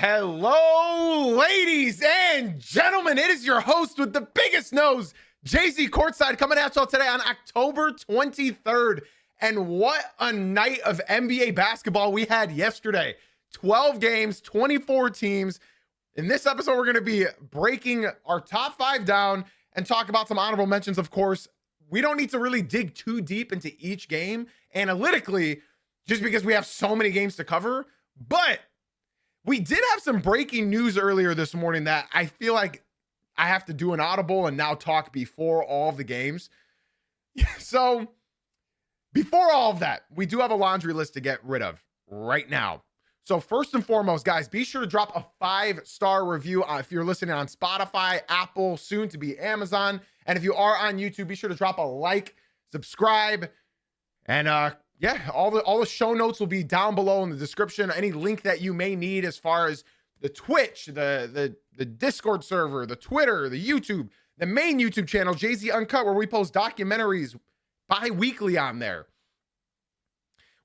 Hello, ladies and gentlemen. It is your host with the biggest nose, JZ Courtside, coming at y'all today on October 23rd. And what a night of NBA basketball we had yesterday. 12 games, 24 teams. In this episode, we're going to be breaking our top five down and talk about some honorable mentions. Of course, we don't need to really dig too deep into each game analytically, just because we have so many games to cover. But we did have some breaking news earlier this morning that I feel like I have to do an audible and now talk before all of the games. So before all of that, we do have a laundry list to get rid of right now. So first and foremost, guys, be sure to drop a 5-star review if you're listening on Spotify, Apple, soon to be Amazon. And if you are on YouTube, be sure to drop a like, subscribe, and yeah, all the show notes will be down below in the description. Any link that you may need as far as the Twitch, the Discord server, the Twitter, the YouTube, the main YouTube channel, JZ Uncut, where we post documentaries bi-weekly on there.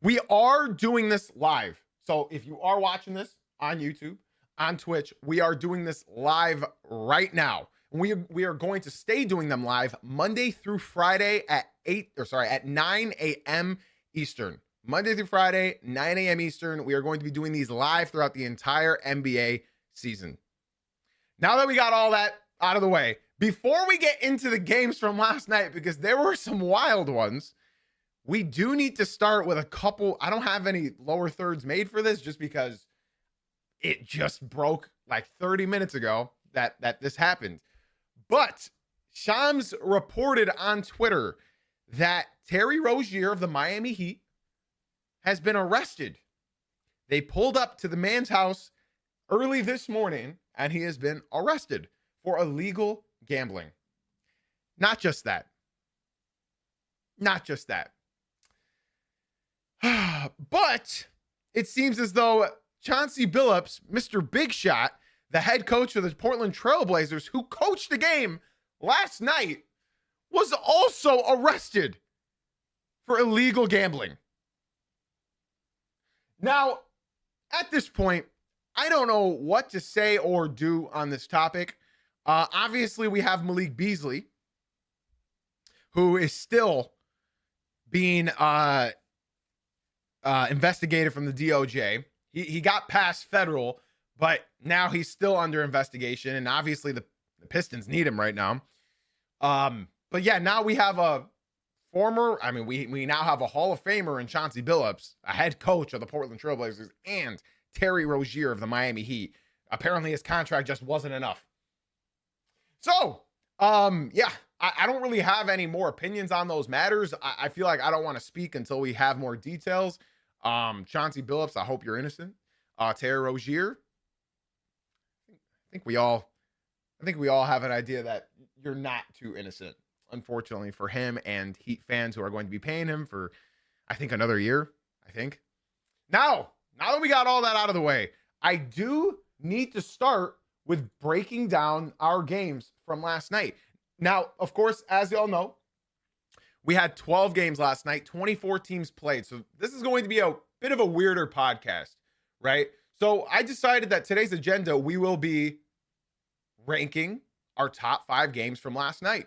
We are doing this live. So if you are watching this on YouTube, on Twitch, we are doing this live right now. We are going to stay doing them live Monday through Friday at 9 a.m. Eastern. Monday through Friday, 9 a.m. Eastern. We are going to be doing these live throughout the entire NBA season. Now that we got all that out of the way, before we get into the games from last night, because there were some wild ones, we do need to start with a couple. I don't have any lower thirds made for this just because it just broke like 30 minutes ago that this happened. But Shams reported on Twitter that Terry Rozier of the Miami Heat has been arrested. They pulled up to the man's house early this morning, and he has been arrested for illegal gambling. Not just that. Not just that. But it seems as though Chauncey Billups, Mr. Big Shot, the head coach of the Portland Trailblazers, who coached the game last night, was also arrested for illegal gambling. Now, at this point, I don't know what to say or do on this topic. Obviously, we have Malik Beasley, who is still being investigated from the DOJ. He got past federal, but now he's still under investigation, and obviously the Pistons need him right now. But yeah, now we have we now have a Hall of Famer in Chauncey Billups, a head coach of the Portland Trailblazers, and Terry Rozier of the Miami Heat. Apparently his contract just wasn't enough. So, yeah, I don't really have any more opinions on those matters. I feel like I don't want to speak until we have more details. Chauncey Billups, I hope you're innocent. Terry Rozier, I think we all have an idea that you're not too innocent, unfortunately, for him and Heat fans who are going to be paying him for, I think, another year, I think. Now that we got all that out of the way, I do need to start with breaking down our games from last night. Now, of course, as y'all know, we had 12 games last night, 24 teams played. So this is going to be a bit of a weirder podcast, right? So I decided that today's agenda, we will be ranking our top 5 games from last night.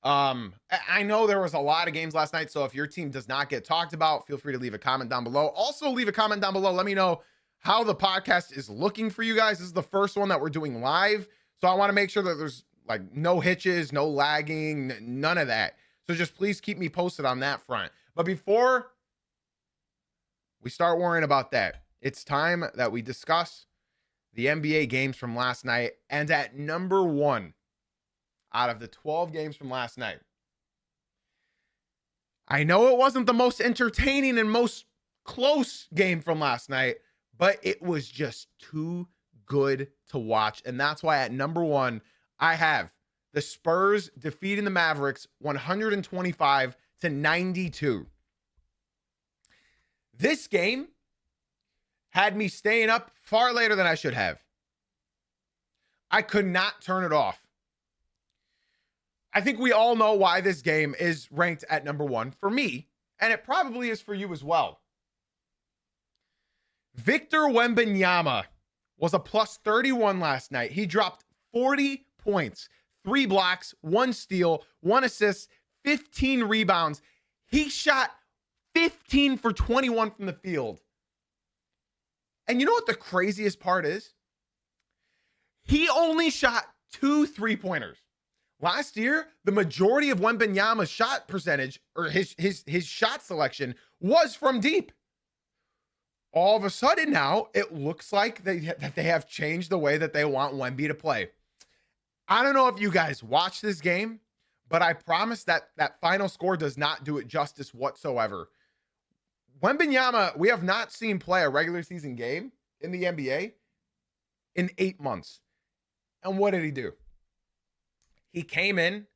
I know there was a lot of games last night, so if your team does not get talked about, feel free to leave a comment down below. Also, leave a comment down below. Let me know how the podcast is looking for you guys. This is the first one that we're doing live, so I want to make sure that there's like no hitches, no lagging, none of that. So just please keep me posted on that front. But before we start worrying about that, it's time that we discuss the NBA games from last night. And at number 1 out of the 12 games from last night, I know it wasn't the most entertaining and most close game from last night, but it was just too good to watch. And that's why at number 1, I have the Spurs defeating the Mavericks 125-92. This game had me staying up far later than I should have. I could not turn it off. I think we all know why this game is ranked at number 1 for me, and it probably is for you as well. Victor Wembanyama was a plus 31 last night. He dropped 40 points, 3 blocks, 1 steal, 1 assist, 15 rebounds. He shot 15 for 21 from the field. And you know what the craziest part is? He only shot 2 3-pointers. Last year, the majority of Wembanyama's shot percentage, or his shot selection, was from deep. All of a sudden now, it looks like that they have changed the way that they want Wemby to play. I don't know if you guys watched this game, but I promise that that final score does not do it justice whatsoever. Wembanyama, we have not seen play a regular season game in the NBA in 8 months. And what did he do? He came in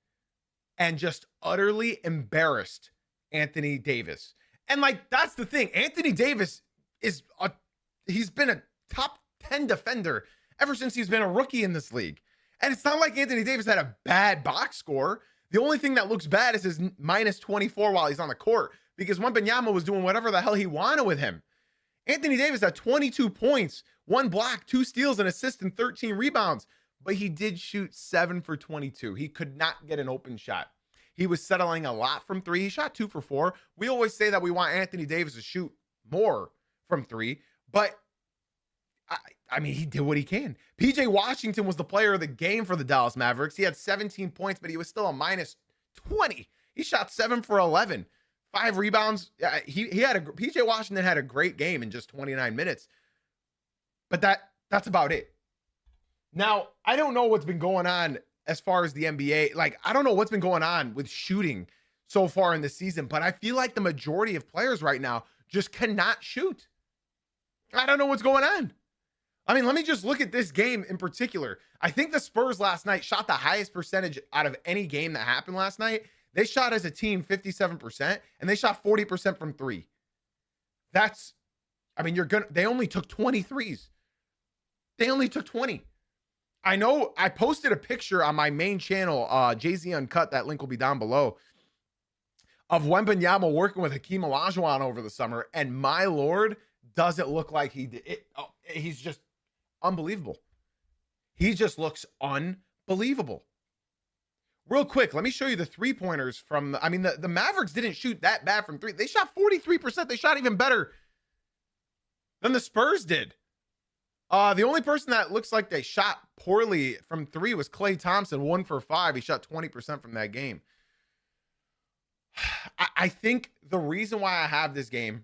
and just utterly embarrassed Anthony Davis. And like, that's the thing. Anthony Davis he's been a top 10 defender ever since he's been a rookie in this league. And it's not like Anthony Davis had a bad box score. The only thing that looks bad is his minus 24 while he's on the court, because Wembanyama was doing whatever the hell he wanted with him. Anthony Davis had 22 points, 1 block, 2 steals, an assist, and 13 rebounds. But he did shoot 7 for 22. He could not get an open shot. He was settling a lot from 3. He shot 2 for 4. We always say that we want Anthony Davis to shoot more from 3, but I mean, he did what he can. PJ Washington was the player of the game for the Dallas Mavericks. He had 17 points, but he was still a minus 20. He shot 7 for 11, 5 rebounds. PJ Washington had a great game in just 29 minutes, but that's about it. Now, I don't know what's been going on as far as the NBA. Like, I don't know what's been going on with shooting so far in the season, but I feel like the majority of players right now just cannot shoot. I don't know what's going on. I mean, let me just look at this game in particular. I think the Spurs last night shot the highest percentage out of any game that happened last night. They shot as a team 57%, and they shot 40% from 3. They only took 23s. They only took 20. I know I posted a picture on my main channel, Jay-Z Uncut, that link will be down below, of Wembanyama working with Hakeem Olajuwon over the summer, and my Lord, does it look like he did. He's just unbelievable. He just looks unbelievable. Real quick, let me show you the 3-pointers from, the Mavericks didn't shoot that bad from 3. They shot 43%. They shot even better than the Spurs did. The only person that looks like they shot poorly from 3 was Klay Thompson, 1 for 5. He shot 20% from that game. I think the reason why I have this game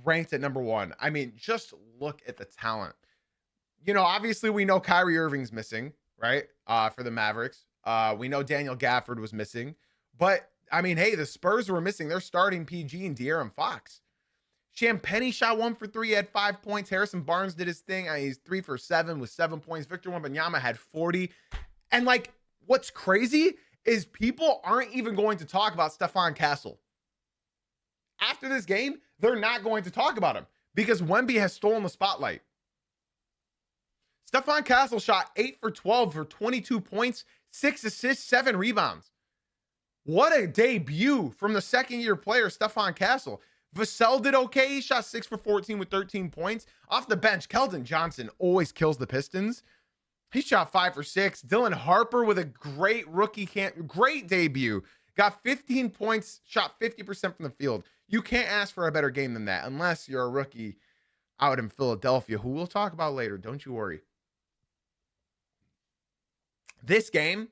ranked at number 1, just look at the talent. Obviously we know Kyrie Irving's missing, right? For the Mavericks. We know Daniel Gafford was missing, but hey, the Spurs were missing their starting PG and De'Aaron Fox. Champagnie shot 1 for 3, had 5 points. Harrison Barnes did his thing. He's 3 for 7 with 7 points. Victor Wembanyama had 40. And what's crazy is people aren't even going to talk about Stephon Castle. After this game, they're not going to talk about him because Wemby has stolen the spotlight. Stephon Castle shot 8 for 12 for 22 points, 6 assists, 7 rebounds. What a debut from the second-year player, Stephon Castle. Vassell did okay. He shot 6 for 14 with 13 points. Off the bench, Keldon Johnson always kills the Pistons. He shot 5 for 6. Dylan Harper with a great great debut. Got 15 points, shot 50% from the field. You can't ask for a better game than that unless you're a rookie out in Philadelphia, who we'll talk about later. Don't you worry. This game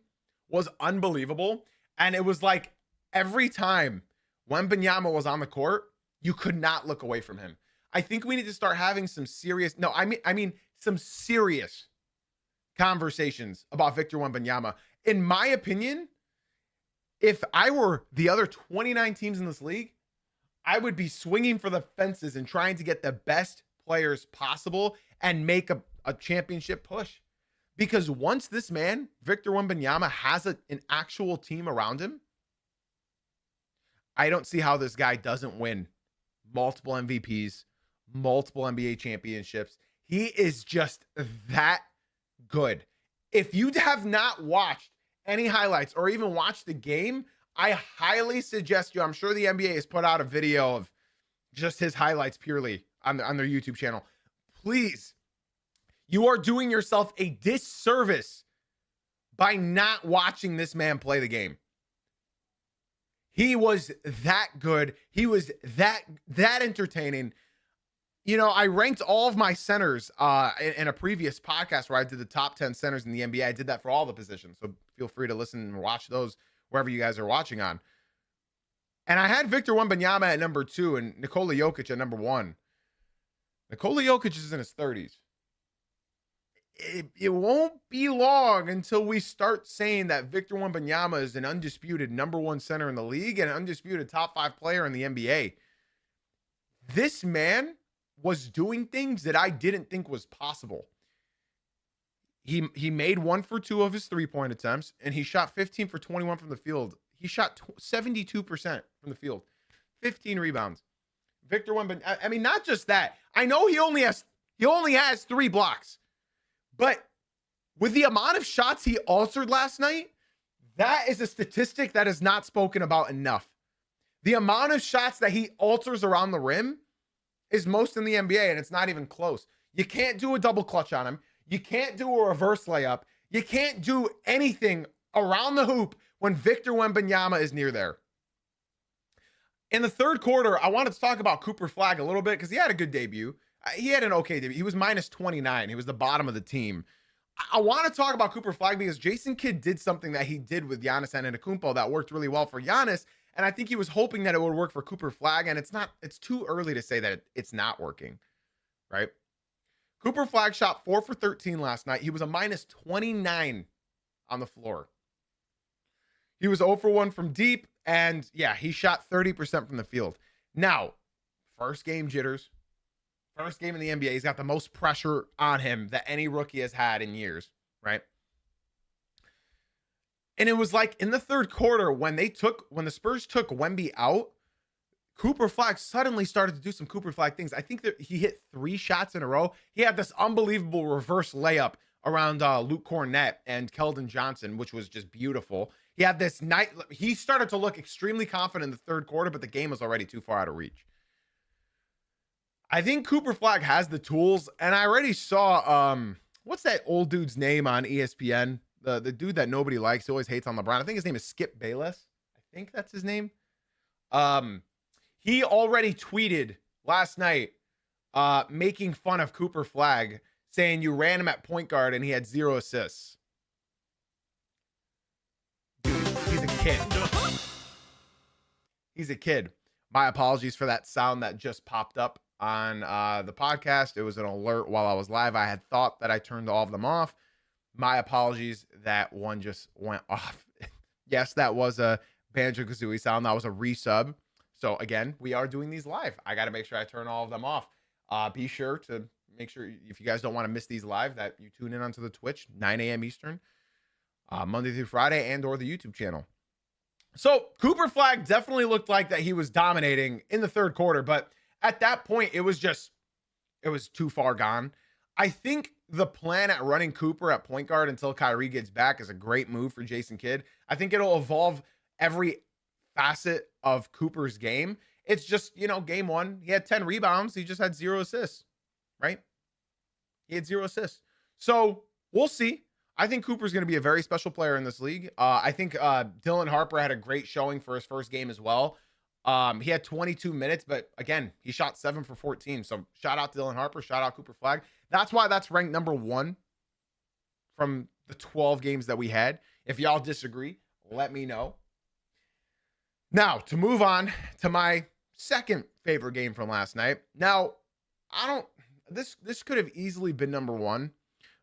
was unbelievable. And it was like every time Wembanyama was on the court, you could not look away from him. I think we need to start having some serious, some serious conversations about Victor Wembanyama. In my opinion, if I were the other 29 teams in this league, I would be swinging for the fences and trying to get the best players possible and make a championship push. Because once this man, Victor Wembanyama, has an actual team around him, I don't see how this guy doesn't win multiple MVPs, multiple NBA championships. He is just that good. If you have not watched any highlights or even watched the game, I highly suggest you. I'm sure the NBA has put out a video of just his highlights purely on their YouTube channel. Please You are doing yourself a disservice by not watching this man play the game. He was that good. He was that entertaining. You know, I ranked all of my centers in a previous podcast where I did the top 10 centers in the NBA. I did that for all the positions. So feel free to listen and watch those wherever you guys are watching on. And I had Victor Wembanyama at number 2 and Nikola Jokic at number 1. Nikola Jokic is in his 30s. It won't be long until we start saying that Victor Wembanyama is an undisputed number 1 center in the league and an undisputed top 5 player in the NBA. This man was doing things that I didn't think was possible. He made 1 for 2 of his 3-point attempts, and he shot 15 for 21 from the field. He shot 72% from the field, 15 rebounds. Victor Wembanyama, I mean, not just that. I know he only has 3 blocks. But with the amount of shots he altered last night, that is a statistic that is not spoken about enough. The amount of shots that he alters around the rim is most in the NBA, and it's not even close. You can't do a double clutch on him. You can't do a reverse layup. You can't do anything around the hoop when Victor Wembanyama is near there. In the third quarter, I wanted to talk about Cooper Flagg a little bit because he had a good debut. He had an okay debut. He was minus 29. He was the bottom of the team. I want to talk about Cooper Flagg because Jason Kidd did something that he did with Giannis Antetokounmpo that worked really well for Giannis, and I think he was hoping that it would work for Cooper Flagg, and it's too early to say that it's not working, right? Cooper Flagg shot 4 for 13 last night. He was a minus 29 on the floor. He was 0 for 1 from deep, and yeah, he shot 30% from the field. Now, first game jitters. First game in the NBA, he's got the most pressure on him that any rookie has had in years, right? And it was like in the third quarter when the Spurs took Wemby out, Cooper Flagg suddenly started to do some Cooper Flagg things. I think that he hit 3 shots in a row. He had this unbelievable reverse layup around Luke Cornett and Keldon Johnson, which was just beautiful. He had this night. He started to look extremely confident in the third quarter, but the game was already too far out of reach. I think Cooper Flagg has the tools, and I already saw, what's that old dude's name on ESPN? The dude that nobody likes, he always hates on LeBron. I think his name is Skip Bayless. I think that's his name. He already tweeted last night, making fun of Cooper Flagg, saying you ran him at point guard and he had 0 assists. Dude, he's a kid. He's a kid. My apologies for that sound that just popped up on the podcast. It was an alert while I was live. I had thought that I turned all of them off. My apologies. That one just went off. Yes, that was a Banjo-Kazooie sound. That was a resub. So again, we are doing these live. I got to make sure I turn all of them off. Be sure to make sure, if you guys don't want to miss these live, that you tune in onto the Twitch, 9 a.m. Eastern, Monday through Friday, and or the YouTube channel. So Cooper Flagg definitely looked like that he was dominating in the third quarter, but at that point, it was too far gone. I think the plan at running Cooper at point guard until Kyrie gets back is a great move for Jason Kidd. I think it'll evolve every facet of Cooper's game. It's just, game 1, he had 10 rebounds. He just had 0 assists, right? He had 0 assists. So we'll see. I think Cooper's going to be a very special player in this league. I think Dylan Harper had a great showing for his first game as well. He had 22 minutes, but again, he shot 7 for 14. So shout out to Dylan Harper, shout out Cooper Flagg. That's why that's ranked number 1 from the 12 games that we had. If y'all disagree, let me know. Now, to move on to my second favorite game from last night. Now, this could have easily been number 1,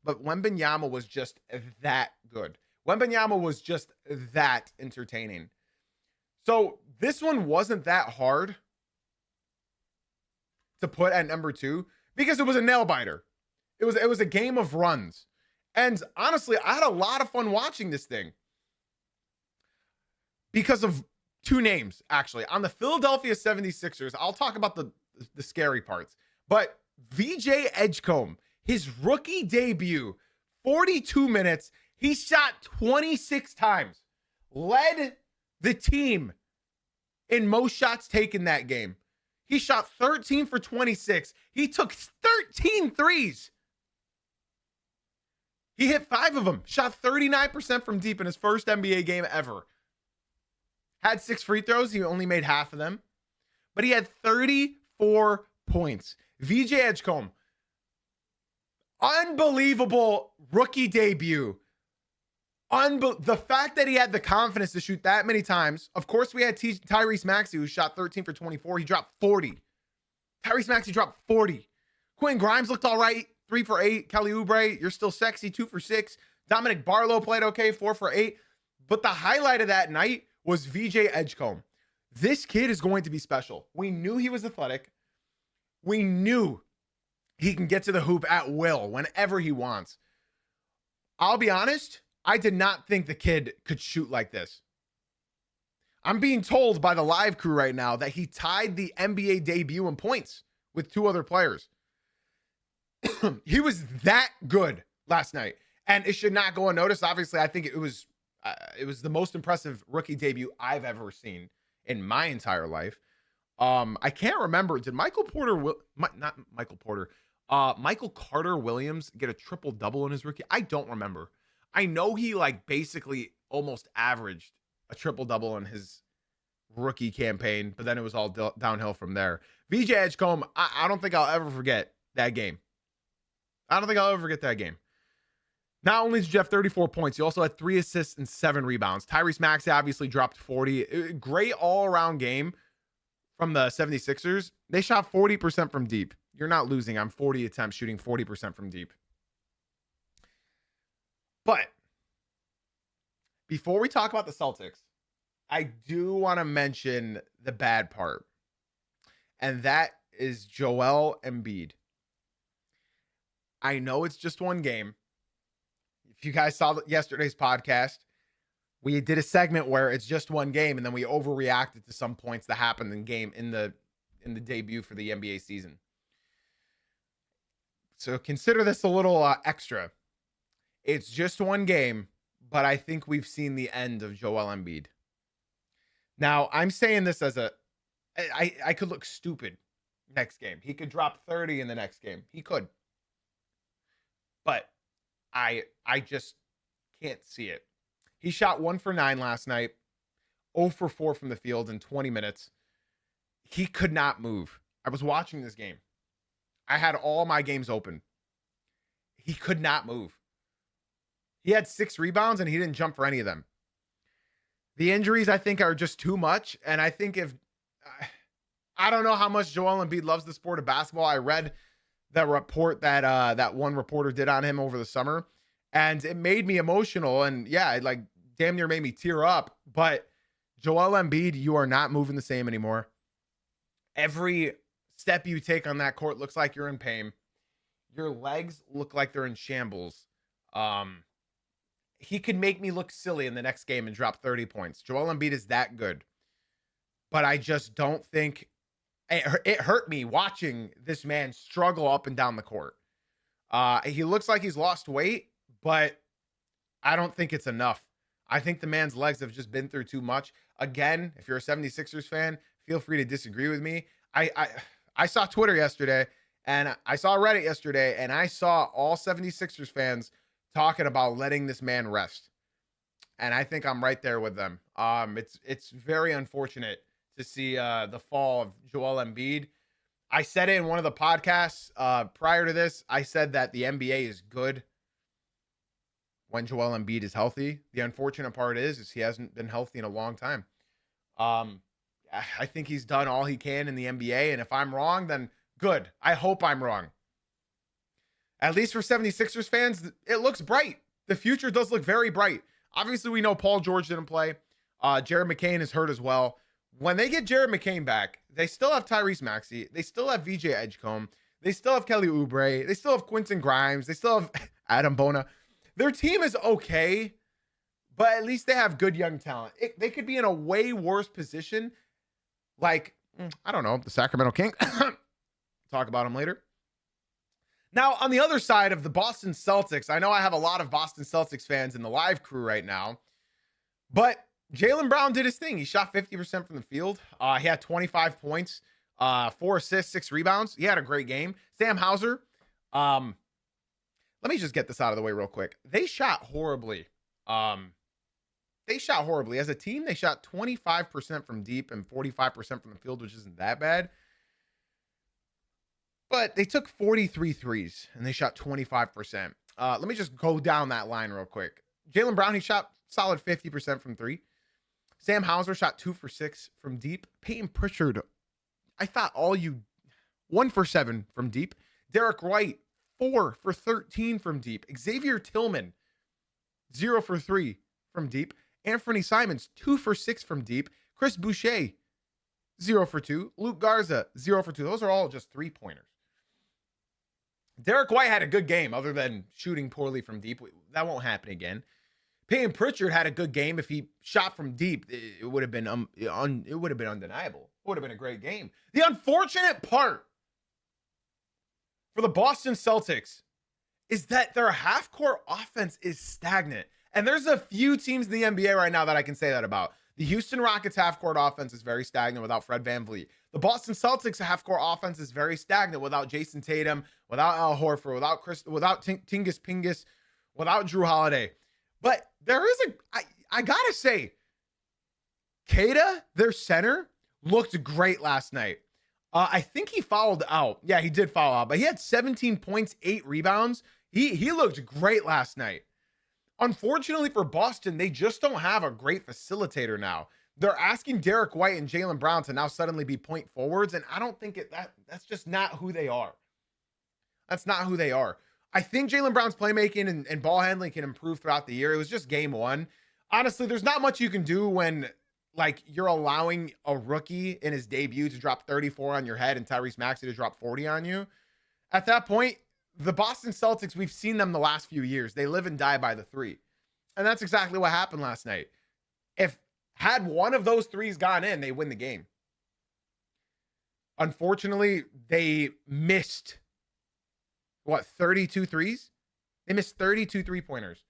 but Wembanyama was just that good. Wembanyama was just that entertaining. So this one wasn't that hard to put at number 2 because it was a nail biter. It was a game of runs. And honestly, I had a lot of fun watching this thing because of 2 names, actually. On the Philadelphia 76ers, I'll talk about the scary parts. But VJ Edgecombe, his rookie debut, 42 minutes, he shot 26 times, led the team in most shots taken that game. He shot 13 for 26. He took 13 threes. He hit 5 of them, shot 39% from deep in his first NBA game ever. Had 6 free throws. He only made half of them, but he had 34 points. VJ Edgecombe, unbelievable rookie debut. The fact that he had the confidence to shoot that many times. Of course, we had Tyrese Maxey, who shot 13 for 24. He dropped 40. Tyrese Maxey dropped 40. Quentin Grimes looked all right, 3 for 8. Kelly Oubre, you're still sexy, 2 for 6. Dominic Barlow played okay, 4 for 8. But the highlight of that night was VJ Edgecombe. This kid is going to be special. We knew he was athletic. We knew he can get to the hoop at will whenever he wants. I'll be honest, I did not think the kid could shoot like this. I'm being told by the live crew right now that he tied the NBA debut in points with 2 other players. He was that good last night, and it should not go unnoticed. Obviously, I think it was the most impressive rookie debut I've ever seen in my entire life. I can't remember. Did Michael Carter Williams get a triple double in his rookie? I don't remember. I know he basically almost averaged a triple double in his rookie campaign, but then it was all downhill from there. VJ Edgecombe, I don't think I'll ever forget that game. Not only did you have 34 points, you also had 3 assists and 7 rebounds. Tyrese Maxey obviously dropped 40. Great all-around game from the 76ers. They shot 40% from deep. You're not losing on 40 attempts, shooting 40% from deep. But before we talk about the Celtics, I do want to mention the bad part, and that is Joel Embiid. I know it's just one game. If you guys saw yesterday's podcast, we did a segment where it's just one game, and then we overreacted to some points that happened in the debut for the NBA season. So consider this a little extra. It's just one game, but I think we've seen the end of Joel Embiid. Now, I'm saying this as I could look stupid next game. He could drop 30 in the next game. He could. But I just can't see it. He shot 1 for 9 last night, 0 for 4 from the field in 20 minutes. He could not move. I was watching this game. I had all my games open. He could not move. He had 6 rebounds, and he didn't jump for any of them. The injuries, I think, are just too much. And I think I don't know how much Joel Embiid loves the sport of basketball. I read that report that one reporter did on him over the summer, and it made me emotional. And yeah, it damn near made me tear up. But Joel Embiid, you are not moving the same anymore. Every step you take on that court looks like you're in pain. Your legs look like they're in shambles. He could make me look silly in the next game and drop 30 points. Joel Embiid is that good. But I just don't think it hurt me watching this man struggle up and down the court. He looks like he's lost weight, but I don't think it's enough. I think the man's legs have just been through too much. Again, if you're a 76ers fan, feel free to disagree with me. I saw Twitter yesterday, and I saw Reddit yesterday, and I saw all 76ers fans talking about letting this man rest. And I think I'm right there with them. It's very unfortunate to see the fall of Joel Embiid. I said it in one of the podcasts prior to this. I said that the NBA is good when Joel Embiid is healthy. The unfortunate part is he hasn't been healthy in a long time. I think he's done all he can in the NBA, and if I'm wrong, then good. I hope I'm wrong. At least for 76ers fans, it looks bright. The future does look very bright. Obviously, we know Paul George didn't play. Jared McCain is hurt as well. When they get Jared McCain back, they still have Tyrese Maxey. They still have VJ Edgecombe. They still have Kelly Oubre. They still have Quentin Grimes. They still have Adam Bona. Their team is okay, but at least they have good young talent. They could be in a way worse position, like, I don't know, the Sacramento Kings. Talk about them later. Now, on the other side of the Boston Celtics, I know I have a lot of Boston Celtics fans in the live crew right now, but Jaylen Brown did his thing. He shot 50% from the field. He had 25 points, 4 assists, 6 rebounds. He had a great game. Sam Hauser, let me just get this out of the way real quick. They shot horribly. They shot horribly. As a team, they shot 25% from deep and 45% from the field, which isn't that bad. But they took 43 threes and they shot 25%. Let me just go down that line real quick. Jaylen Brown, he shot solid 50% from three. Sam Hauser shot 2 for 6 from deep. Peyton Pritchard, I thought 1 for 7 from deep. Derek White, 4 for 13 from deep. Xavier Tillman, 0 for 3 from deep. Anthony Simons, 2 for 6 from deep. Chris Boucher, 0 for 2. Luke Garza, 0 for 2. Those are all just 3-pointers. Derek White had a good game other than shooting poorly from deep. That won't happen again. Peyton Pritchard had a good game. If he shot from deep, it would have been undeniable. It would have been a great game. The unfortunate part for the Boston Celtics is that their half-court offense is stagnant. And there's a few teams in the NBA right now that I can say that about. The Houston Rockets half-court offense is very stagnant without Fred VanVleet. The Boston Celtics half-court offense is very stagnant without Jason Tatum, without Al Horford, without Tingus Pingus, without Drew Holiday. But there is I gotta say, Keita, their center, looked great last night. I think he fouled out. Yeah, he did foul out, but he had 17 points, 8 rebounds. He looked great last night. Unfortunately for Boston, they just don't have a great facilitator now. They're asking Derek White and Jaylen Brown to now suddenly be point forwards, and I don't think that's just not who they are. That's not who they are. I think Jaylen Brown's playmaking and ball handling can improve throughout the year. It was just game one. Honestly, there's not much you can do when you're allowing a rookie in his debut to drop 34 on your head and Tyrese Maxey to drop 40 on you. At that point, the Boston Celtics, we've seen them the last few years. They live and die by the three. And that's exactly what happened last night. Had one of those threes gone in, they win the game. Unfortunately, they missed 32 threes? They missed 32 3-pointers.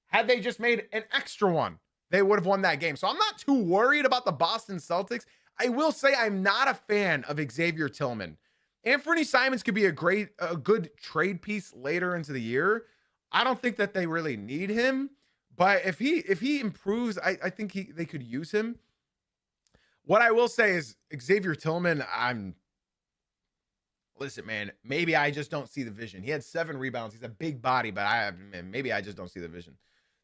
Had they just made an extra one, they would have won that game. So I'm not too worried about the Boston Celtics. I will say I'm not a fan of Xavier Tillman. Anthony Simons could be a good trade piece later into the year. I don't think that they really need him, but if he improves, I think they could use him. What I will say is Xavier Tillman, listen, man, maybe I just don't see the vision. He had 7 rebounds. He's a big body, but maybe I just don't see the vision.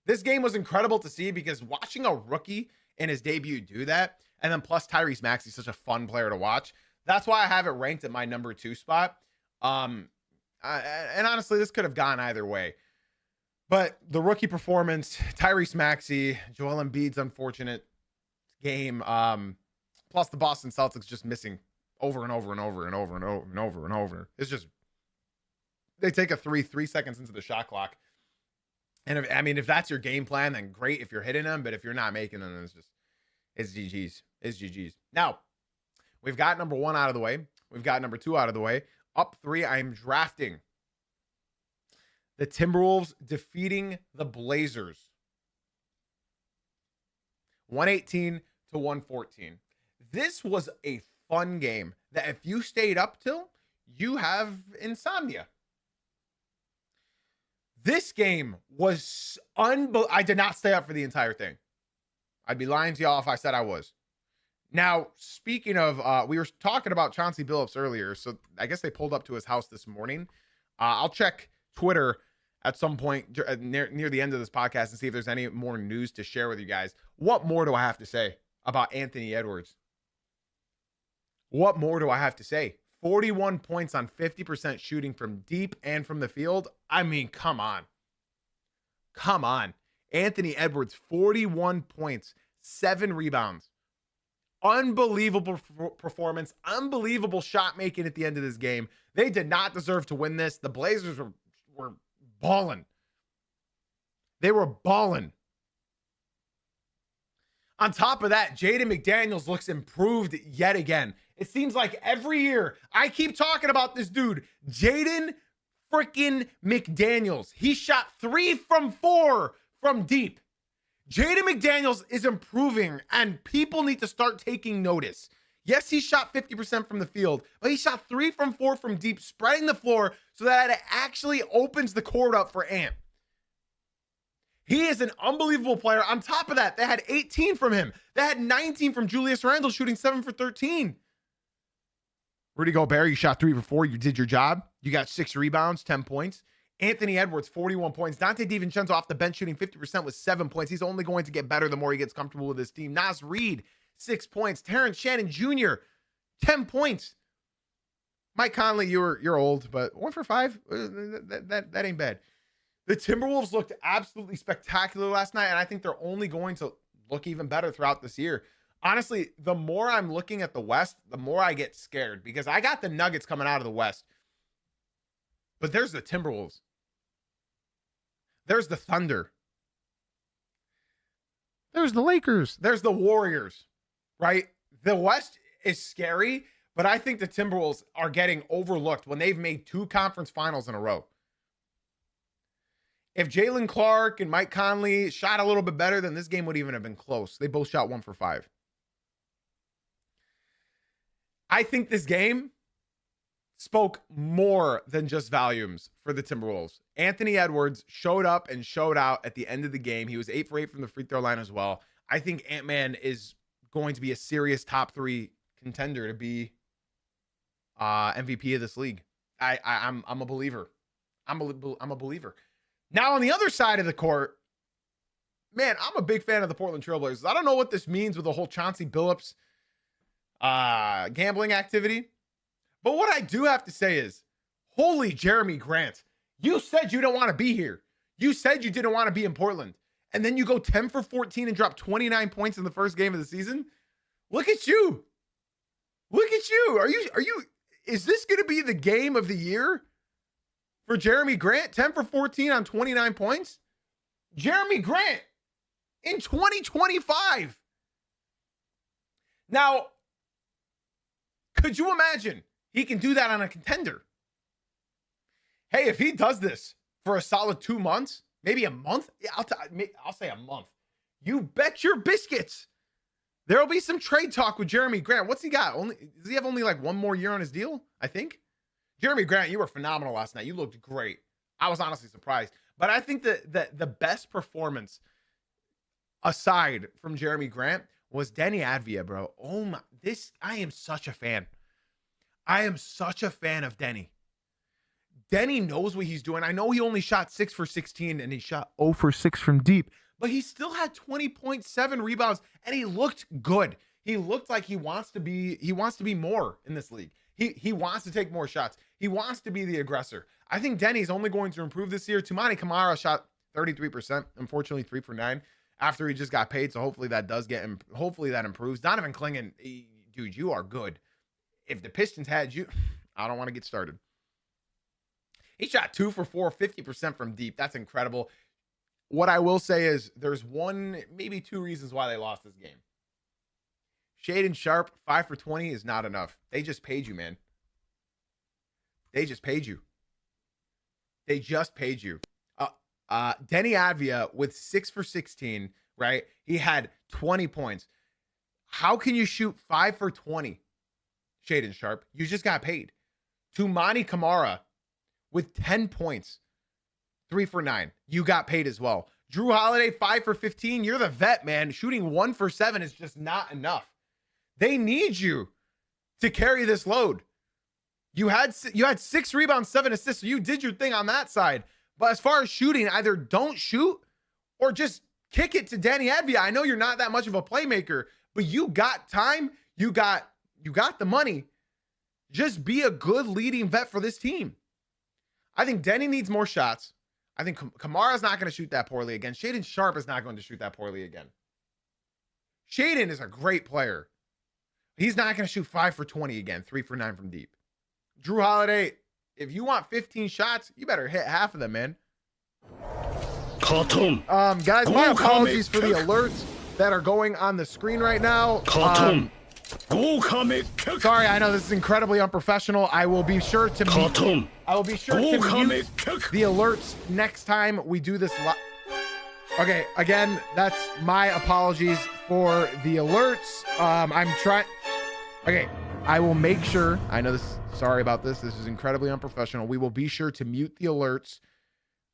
This game was incredible to see because watching a rookie in his debut do that, and then plus Tyrese Maxey is such a fun player to watch. That's why I have it ranked at my number 2 spot. And honestly, this could have gone either way. But the rookie performance, Tyrese Maxey, Joel Embiid's unfortunate game, plus the Boston Celtics just missing over and over and over and over and over and over and over. It's just, they take a 3 seconds into the shot clock. And if that's your game plan, then great if you're hitting them. But if you're not making them, it's GG's. It's GG's. Now, we've got number 1 out of the way. We've got number 2 out of the way. Up 3, I'm drafting the Timberwolves defeating the Blazers. 118 to 114. This was a fun game that if you stayed up till, you have insomnia. This game was I did not stay up for the entire thing. I'd be lying to y'all if I said I was. Now, speaking of, we were talking about Chauncey Billups earlier, so I guess they pulled up to his house this morning. I'll check Twitter at some point near the end of this podcast and see if there's any more news to share with you guys. What more do I have to say about Anthony Edwards? What more do I have to say? 41 points on 50% shooting from deep and from the field. I mean, come on. Come on. Anthony Edwards, 41 points, 7 rebounds. Unbelievable performance. Unbelievable shot making at the end of this game. They did not deserve to win this. The Blazers were balling. They were balling. On top of that, Jaden McDaniels looks improved yet again. It seems like every year I keep talking about this dude, Jaden freaking McDaniels. He shot 3 from 4 from deep. Jaden McDaniels is improving and people need to start taking notice. Yes, he shot 50% from the field, but he shot 3 from 4 from deep, spreading the floor so that it actually opens the court up for Ant. He is an unbelievable player. On top of that, they had 18 from him. They had 19 from Julius Randle, shooting 7 for 13. Rudy Gobert, you shot 3 for 4. You did your job. You got 6 rebounds, 10 points. Anthony Edwards, 41 points. Dante DiVincenzo off the bench shooting 50% with 7 points. He's only going to get better the more he gets comfortable with his team. Nas Reed, 6 points. Terrence Shannon Jr., 10 points. Mike Conley, you're old, but 1 for 5, that ain't bad. The Timberwolves looked absolutely spectacular last night, and I think they're only going to look even better throughout this year. Honestly, the more I'm looking at the West, the more I get scared because I got the Nuggets coming out of the West. But there's the Timberwolves. There's the Thunder. There's the Lakers. There's the Warriors, right? The West is scary, but I think the Timberwolves are getting overlooked when they've made 2 conference finals in a row. If Jalen Clark and Mike Conley shot a little bit better, then this game would even have been close. They both shot 1 for 5. I think this game spoke more than just volumes for the Timberwolves. Anthony Edwards showed up and showed out at the end of the game. He was 8 for 8 from the free throw line as well. I think Ant-Man is going to be a serious top 3 contender to be MVP of this league. I'm a believer. I'm a believer. Now, on the other side of the court, man, I'm a big fan of the Portland Trailblazers. I don't know what this means with the whole Chauncey Billups gambling activity. But what I do have to say is, holy Jeremy Grant, you said you don't want to be here. You said you didn't want to be in Portland. And then you go 10 for 14 and drop 29 points in the first game of the season. Look at you. Look at you. Is this going to be the game of the year for Jeremy Grant? 10 for 14 on 29 points? Jeremy Grant in 2025. Now, could you imagine he can do that on a contender? Hey, if he does this for a solid 2 months, maybe a month, I'll say a month. You bet your biscuits there'll be some trade talk with Jeremy Grant. What's he got? Does he have only like 1 more year on his deal? I think. Jeremy Grant, you were phenomenal last night. You looked great. I was honestly surprised. But I think that the best performance aside from Jeremy Grant was Denny Advia, bro. Oh my, I am such a fan. I am such a fan of Denny. Denny knows what he's doing. I know he only shot 6 for 16 and he shot 0 for 6 from deep, but he still had 20.7 rebounds and he looked good. He looked like he wants to be more in this league. He wants to take more shots. He wants to be the aggressor. I think Denny's only going to improve this year. Tumani Kamara shot 33%, unfortunately 3 for 9 after he just got paid. So hopefully that does hopefully that improves. Donovan Clingan, dude, you are good. If the Pistons had you, I don't want to get started. He shot 2 for 4, 50% from deep. That's incredible. What I will say is there's maybe 2 reasons why they lost this game. Shaedon Sharpe, 5 for 20 is not enough. They just paid you, man. They just paid you. They just paid you. Denny Advia with 6 for 16, right? He had 20 points. How can you shoot 5 for 20, Shaedon Sharpe? You just got paid. Tumani Kamara with 10 points, 3 for 9. You got paid as well. Drew Holiday, 5 for 15. You're the vet, man. Shooting 1 for 7 is just not enough. They need you to carry this load. You had 6 rebounds, 7 assists. So you did your thing on that side. But as far as shooting, either don't shoot or just kick it to Danny Advia. I know you're not that much of a playmaker, but you got time. You got the money. Just be a good leading vet for this team. I think Denny needs more shots. I think Kamara's not going to shoot that poorly again. Shaedon Sharpe is not going to shoot that poorly again. Shaedon is a great player. He's not going to shoot 5 for 20 again, 3 for 9 from deep. Drew Holiday, if you want 15 shots, you better hit half of them, man. Guys, my apologies for the alerts that are going on the screen right now. Sorry, I know this is incredibly unprofessional. I will be sure to mute the alerts next time we do this live. Okay, again, that's my apologies for the alerts. Okay, I will make sure. I know this. Sorry about this. This is incredibly unprofessional. We will be sure to mute the alerts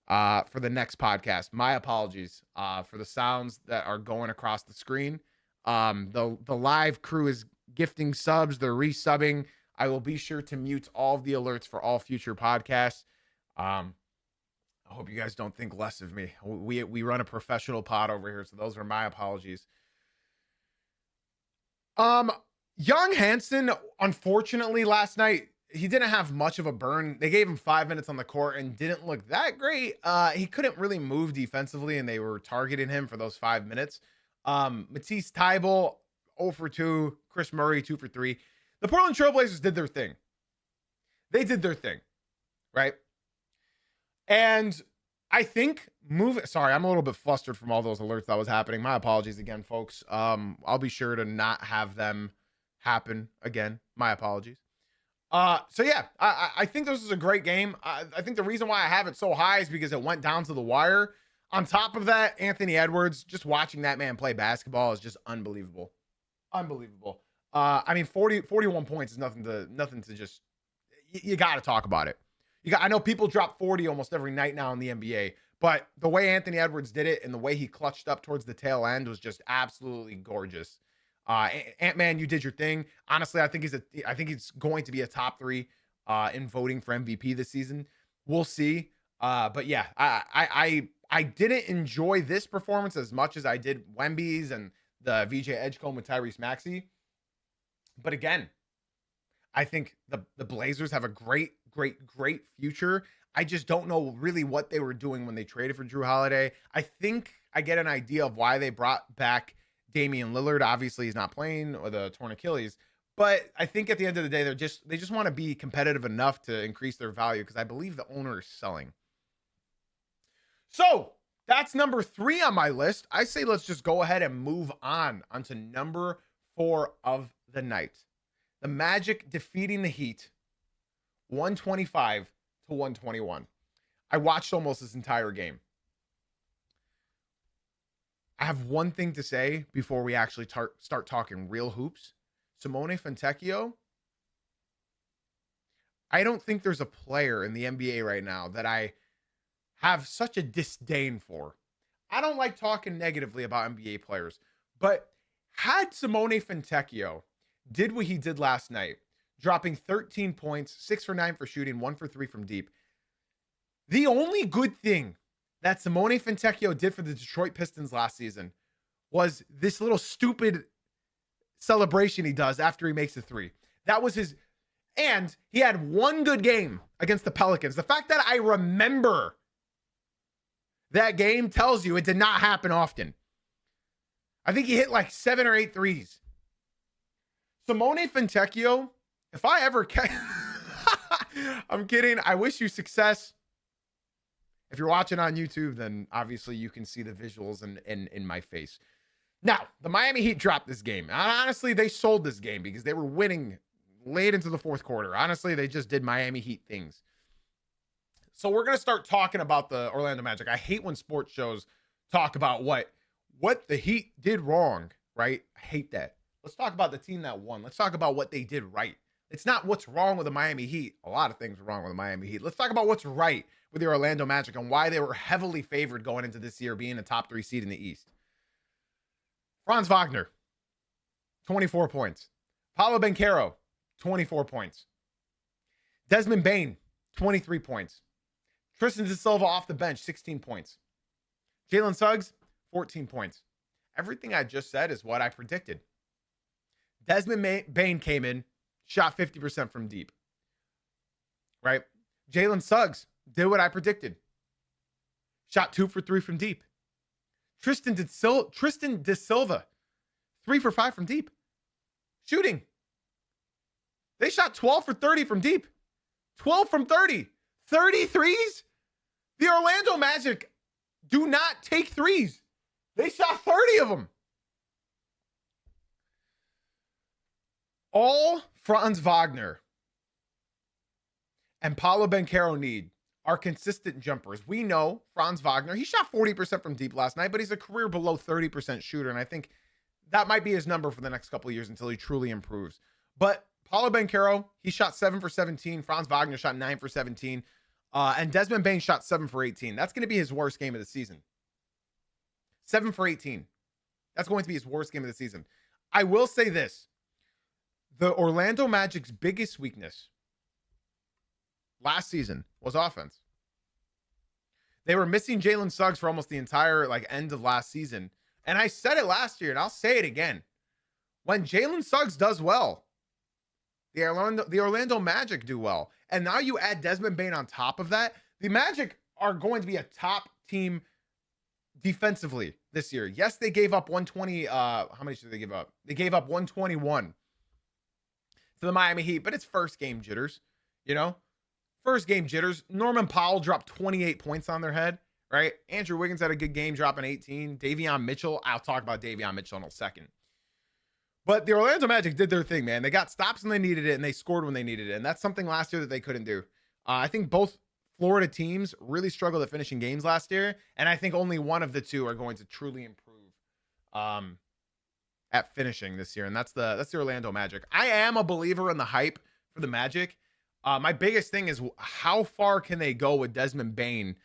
for the next podcast. My apologies for the sounds that are going across the screen. The live crew is gifting subs. They're resubbing. I will be sure to mute all of the alerts for all future podcasts. I hope you guys don't think less of me. We run a professional pod over here, so those are my apologies. Young Hansen, unfortunately, last night, he didn't have much of a burn. They gave him 5 minutes on the court and didn't look that great. He couldn't really move defensively, and they were targeting him for those 5 minutes. Matisse Thybulle, 0 for 2. Chris Murray, 2 for 3. The Portland Trailblazers did their thing. They did their thing, right? And I think sorry, I'm a little bit flustered from all those alerts that was happening. My apologies again, folks. I'll be sure to not have them happen again. My apologies. So yeah, I think this is a great game. I think the reason why I have it so high is because it went down to the wire. On top of that, Anthony Edwards, just watching that man play basketball is just unbelievable. Unbelievable. I mean, 41 points is nothing to just, you got to talk about it. I know people drop 40 almost every night now in the NBA, but the way Anthony Edwards did it and the way he clutched up towards the tail end was just absolutely gorgeous. Ant-Man, you did your thing. Honestly, I think he's going to be a top 3 in voting for MVP this season. We'll see. But yeah, I didn't enjoy this performance as much as I did Wemby's and the VJ Edgecombe with Tyrese Maxey. But again, I think the Blazers have a great future. I just don't know really what they were doing when they traded for Drew Holiday. I think I get an idea of why they brought back Damian Lillard. Obviously, he's not playing with a torn Achilles. But I think at the end of the day, they just want to be competitive enough to increase their value because I believe the owner is selling. So that's number 3 on my list. I say let's just go ahead and move on onto number 4 of the night. The Magic defeating the Heat 125 to 121. I watched almost this entire game. I have one thing to say before we actually start talking real hoops. Simone Fontecchio, I don't think there's a player in the NBA right now that I have such a disdain for. I don't like talking negatively about NBA players, but had Simone Fontecchio did what he did last night, dropping 13 points, 6 for 9 for shooting, 1 for 3 from deep. The only good thing that Simone Fontecchio did for the Detroit Pistons last season was this little stupid celebration he does after he makes a 3. That was his, and he had one good game against the Pelicans. The fact that I remember that game tells you it did not happen often. I think he hit like 7 or 8 threes. Simone Fontecchio, if I ever catch, I'm kidding. I wish you success. If you're watching on YouTube, then obviously you can see the visuals in my face. Now, the Miami Heat dropped this game. Honestly, they sold this game because they were winning late into the fourth quarter. Honestly, they just did Miami Heat things. So we're going to start talking about the Orlando Magic. I hate when sports shows talk about what the Heat did wrong, right? I hate that. Let's talk about the team that won. Let's talk about what they did right. It's not what's wrong with the Miami Heat. A lot of things are wrong with the Miami Heat. Let's talk about what's right with the Orlando Magic and why they were heavily favored going into this year being a top 3 seed in the East. Franz Wagner, 24 points. Paolo Banchero, 24 points. Desmond Bane, 23 points. Tristan De Silva off the bench, 16 points. Jalen Suggs, 14 points. Everything I just said is what I predicted. Desmond Bane came in, shot 50% from deep. Right? Jalen Suggs did what I predicted. Shot 2 for 3 from deep. Tristan De Silva, 3 for 5 from deep. Shooting. They shot 12 for 30 from deep. 12 from 30. 30 threes? The Orlando Magic do not take threes. They shot 30 of them. All Franz Wagner and Paolo Banchero need are consistent jumpers. We know Franz Wagner, he shot 40% from deep last night, but he's a career below 30% shooter. And I think that might be his number for the next couple of years until he truly improves. But Paulo Banchero, he shot 7 for 17. Franz Wagner shot 9 for 17. And Desmond Bane shot 7 for 18. That's going to be his worst game of the season. 7 for 18. That's going to be his worst game of the season. I will say this. The Orlando Magic's biggest weakness last season was offense. They were missing Jalen Suggs for almost the entire end of last season. And I said it last year, and I'll say it again. When Jalen Suggs does well, the Orlando Magic do well. And now you add Desmond Bane on top of that. The Magic are going to be a top team defensively this year. Yes, they gave up 120. How much did they give up? They gave up 121 to the Miami Heat, but it's first game jitters, First game jitters. Norman Powell dropped 28 points on their head, right? Andrew Wiggins had a good game, dropping 18. Davion Mitchell, I'll talk about Davion Mitchell in a second. But the Orlando Magic did their thing, man. They got stops when they needed it, and they scored when they needed it. And that's something last year that they couldn't do. I think both Florida teams really struggled at finishing games last year, and I think only one of the two are going to truly improve at finishing this year, and that's the Orlando Magic. I am a believer in the hype for the Magic. My biggest thing is how far can they go with Desmond Bane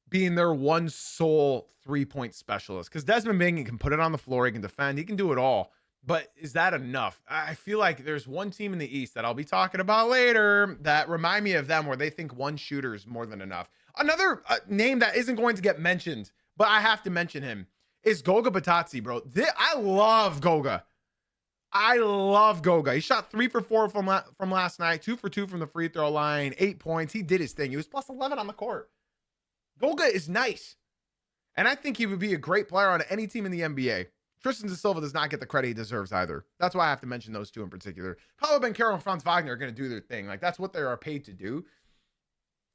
being their one sole three-point specialist? Because Desmond Bane can put it on the floor, he can defend, he can do it all. But is that enough? I feel like there's one team in the East that I'll be talking about later that remind me of them, where they think one shooter is more than enough. Another name that isn't going to get mentioned, but I have to mention him, is Goga Batadze, bro. I love Goga. He shot 3 for 4 from last night, 2 for 2 from the free throw line, 8 points. He did his thing. He was plus 11 on the court. Goga is nice. And I think he would be a great player on any team in the NBA. Tristan da Silva does not get the credit he deserves either. That's why I have to mention those two in particular. Paulo Banchero and Franz Wagner are going to do their thing. That's what they are paid to do.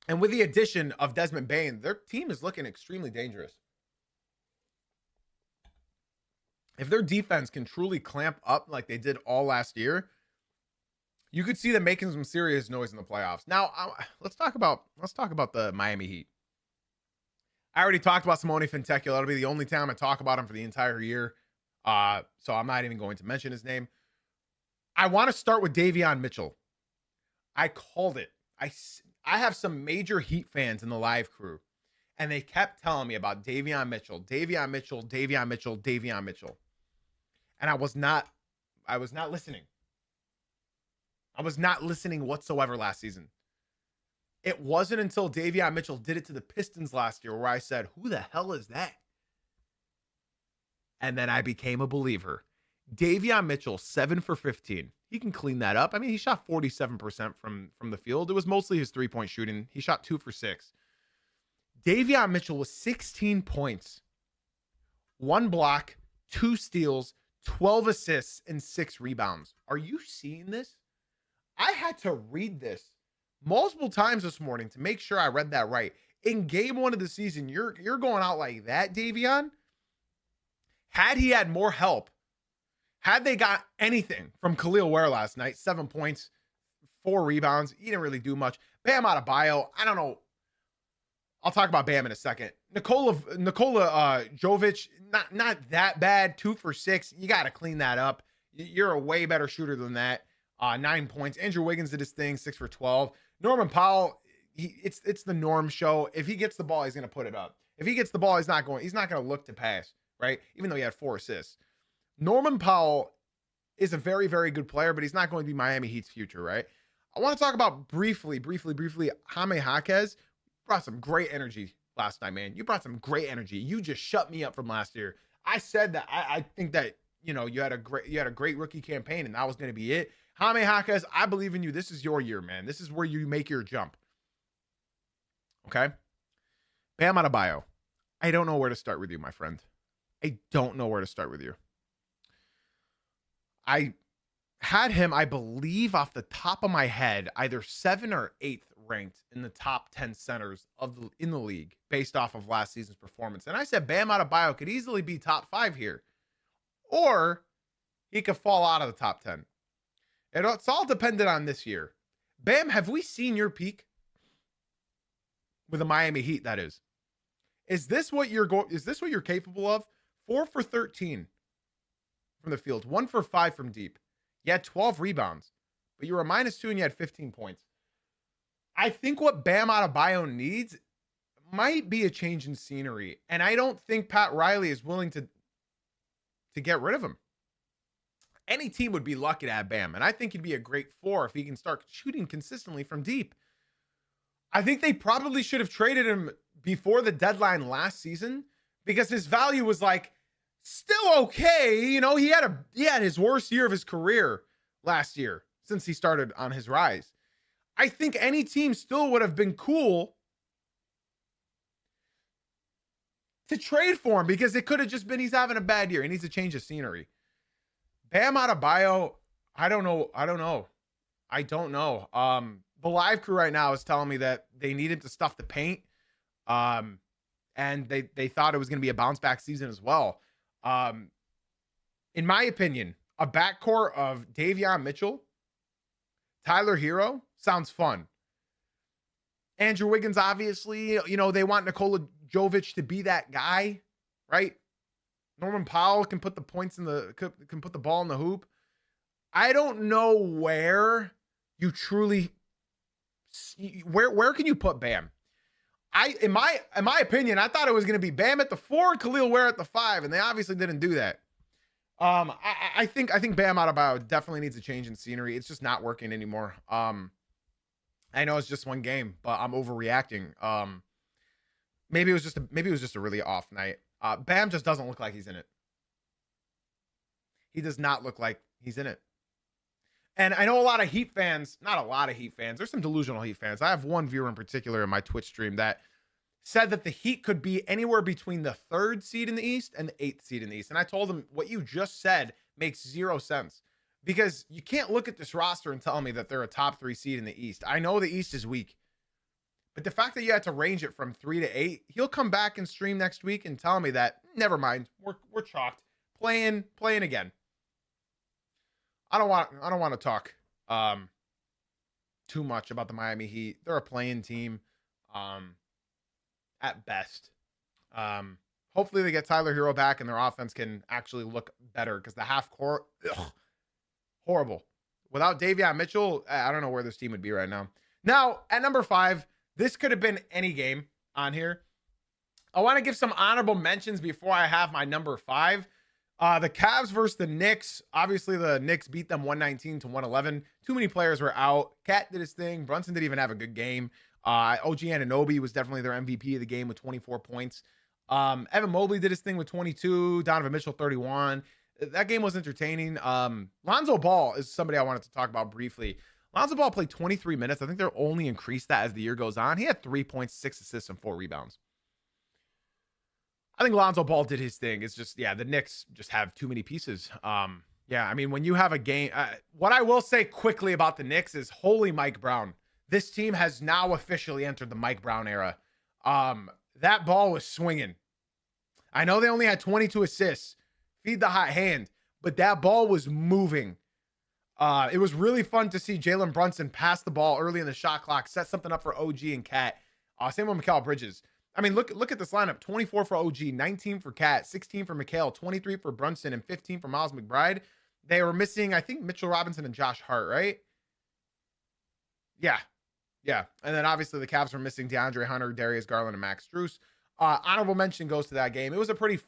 And with the addition of Desmond Bane, their team is looking extremely dangerous. If their defense can truly clamp up like they did all last year, you could see them making some serious noise in the playoffs. Now, let's talk about the Miami Heat. I already talked about Simone Fontecchio. That'll be the only time I talk about him for the entire year. So I'm not even going to mention his name. I want to start with Davion Mitchell. I called it. I have some major Heat fans in the live crew, and they kept telling me about Davion Mitchell. And I was not listening. I was not listening whatsoever last season. It wasn't until Davion Mitchell did it to the Pistons last year where I said, who the hell is that? And then I became a believer. Davion Mitchell, 7 for 15. He can clean that up. I mean, he shot 47% from the field. It was mostly his three-point shooting. He shot 2 for 6. Davion Mitchell was 16 points, 1 block, 2 steals, 12 assists, and 6 rebounds. Are you seeing this? I had to read this multiple times this morning to make sure I read that right. In game 1 of the season, you're going out like that, Davion? Had he had more help, had they got anything from Khalil Ware last night, 7 points, 4 rebounds, he didn't really do much. Bam Adebayo, I don't know. I'll talk about Bam in a second. Nikola Jovic, not that bad, 2 for 6. You got to clean that up. You're a way better shooter than that. 9 points. Andrew Wiggins did his thing, 6 for 12. Norman Powell, it's the Norm show. If he gets the ball, he's going to put it up. If he gets the ball, he's not going to look to pass, right? Even though he had 4 assists. Norman Powell is a very, very good player, but he's not going to be Miami Heat's future, right? I want to talk about briefly, Jaime Jaquez. Brought some great energy last night, man. You brought some great energy. You just shut me up from last year. I said that I think that, you had a great rookie campaign, and that was going to be it. Jaime Jaquez, I believe in you. This is your year, man. This is where you make your jump. Okay? Bam Adebayo. I don't know where to start with you, my friend. I don't know where to start with you. I had him, I believe, off the top of my head, either 7th or 8th ranked in the top 10 centers in the league based off of last season's performance. And I said Bam Adebayo could easily be top 5 here, or he could fall out of the top 10. It's all dependent on this year. Bam, have we seen your peak with the Miami Heat? That is. Is this what you're capable of? 4 for 13 from the field, 1 for 5 from deep. You had 12 rebounds, but you were a -2 and you had 15 points. I think what Bam Adebayo needs might be a change in scenery, and I don't think Pat Riley is willing to get rid of him. Any team would be lucky to have Bam, and I think he'd be a great 4 if he can start shooting consistently from deep. I think they probably should have traded him before the deadline last season because his value was like still okay. You know, he had his worst year of his career last year since he started on his rise. I think any team still would have been cool to trade for him because it could have just been he's having a bad year. He needs to change of scenery. Bam Adebayo, I don't know. The live crew right now is telling me that they needed to stuff the paint. And they thought it was going to be a bounce back season as well. In my opinion, a backcourt of Davion Mitchell, Tyler Hero sounds fun. Andrew Wiggins, obviously, you know, they want Nikola Jovic to be that guy, right? Norman Powell can put the points can put the ball in the hoop. I don't know where you truly, where can you put Bam? In my opinion, I thought it was going to be Bam at the 4 and Khalil Ware at the 5, and they obviously didn't do that. I think Bam Adebayo definitely needs a change in scenery. It's just not working anymore. I know it's just one game, but I'm overreacting. Maybe it was just a really off night. Bam just doesn't look like he's in it. He does not look like he's in it. And I know a lot of Heat fans, not a lot of Heat fans, there's some delusional Heat fans. I have one viewer in particular in my Twitch stream that said that the Heat could be anywhere between the 3rd seed in the East and the 8th seed in the East. And I told him what you just said makes 0 sense because you can't look at this roster and tell me that they're a top 3 seed in the East. I know the East is weak, but the fact that you had to range it from 3 to 8, he'll come back and stream next week and tell me that, never mind, we're chalked. Playing again. I don't want to talk too much about the Miami Heat. They're a playing team at best. Hopefully they get Tyler Hero back and their offense can actually look better because the half court, horrible. Without Davion Mitchell, I don't know where this team would be right now. Now, at number 5, this could have been any game on here. I want to give some honorable mentions before I have my number 5. The Cavs versus the Knicks. Obviously, the Knicks beat them 119 to 111. Too many players were out. Cat did his thing. Brunson didn't even have a good game. OG Anunoby was definitely their MVP of the game with 24 points. Evan Mobley did his thing with 22. Donovan Mitchell, 31. That game was entertaining. Lonzo Ball is somebody I wanted to talk about briefly. Lonzo Ball played 23 minutes. I think they'll only increase that as the year goes on. He had 3 points, 6 assists, and 4 rebounds. I think Lonzo Ball did his thing. It's just, the Knicks just have too many pieces. I mean, when you have a game, what I will say quickly about the Knicks is holy Mike Brown. This team has now officially entered the Mike Brown era. That ball was swinging. I know they only had 22 assists. Feed the hot hand. But that ball was moving. It was really fun to see Jalen Brunson pass the ball early in the shot clock, set something up for OG and Cat. Same with Mikal Bridges. I mean, look at this lineup. 24 for OG, 19 for Cat, 16 for Mikal, 23 for Brunson, and 15 for Miles McBride. They were missing, I think, Mitchell Robinson and Josh Hart, right? Yeah. And then obviously the Cavs were missing DeAndre Hunter, Darius Garland, and Max Strus. Honorable mention goes to that game. It was a pretty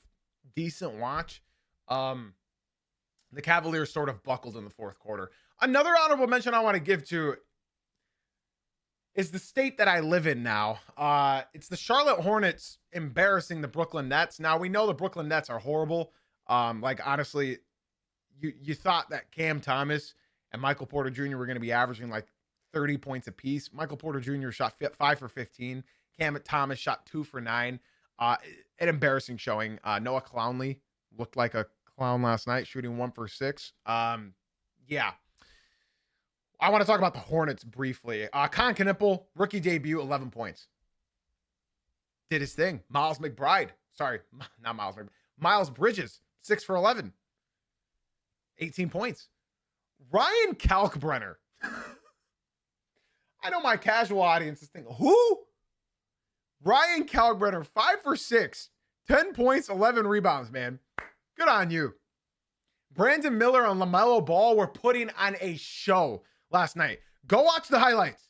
decent watch. The Cavaliers sort of buckled in the 4th quarter. Another honorable mention I want to give to is the state that I live in now. It's the Charlotte Hornets embarrassing the Brooklyn Nets. Now, we know the Brooklyn Nets are horrible. Honestly, you thought that Cam Thomas and Michael Porter Jr. were going to be averaging like 30 points apiece. Michael Porter Jr. shot 5 for 15. Cam Thomas shot 2 for 9. An embarrassing showing. Noah Clowney looked like a clown last night, shooting 1 for 6. I want to talk about the Hornets briefly. Con Knippel, rookie debut, 11 points. Did his thing. Miles McBride. Sorry, not Miles McBride. Miles Bridges, 6 for 11. 18 points. Ryan Kalkbrenner. I know my casual audience is thinking, who? Ryan Kalkbrenner, 5 for 6. 10 points, 11 rebounds, man. Good on you. Brandon Miller and LaMelo Ball were putting on a show last night. Go watch the highlights.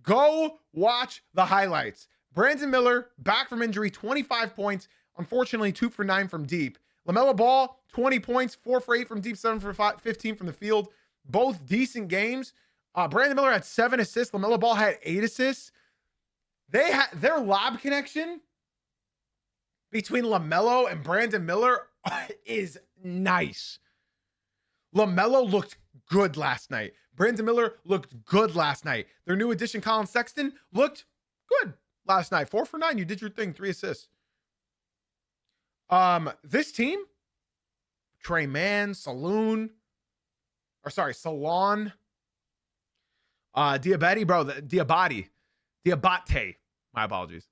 Go watch the highlights. Brandon Miller, back from injury, 25 points. Unfortunately, 2 for 9 from deep. LaMelo Ball, 20 points, 4 for 8 from deep, 7 for 15 from the field. Both decent games. Brandon Miller had 7 assists. LaMelo Ball had 8 assists. They had their lob connection between LaMelo and Brandon Miller is nice. LaMelo looked good last night. Brandon Miller looked good last night. Their new addition, Colin Sexton, looked good last night. 4 for 9. You did your thing. 3 assists. This team, Trey Mann, Salon, Diabate. My apologies.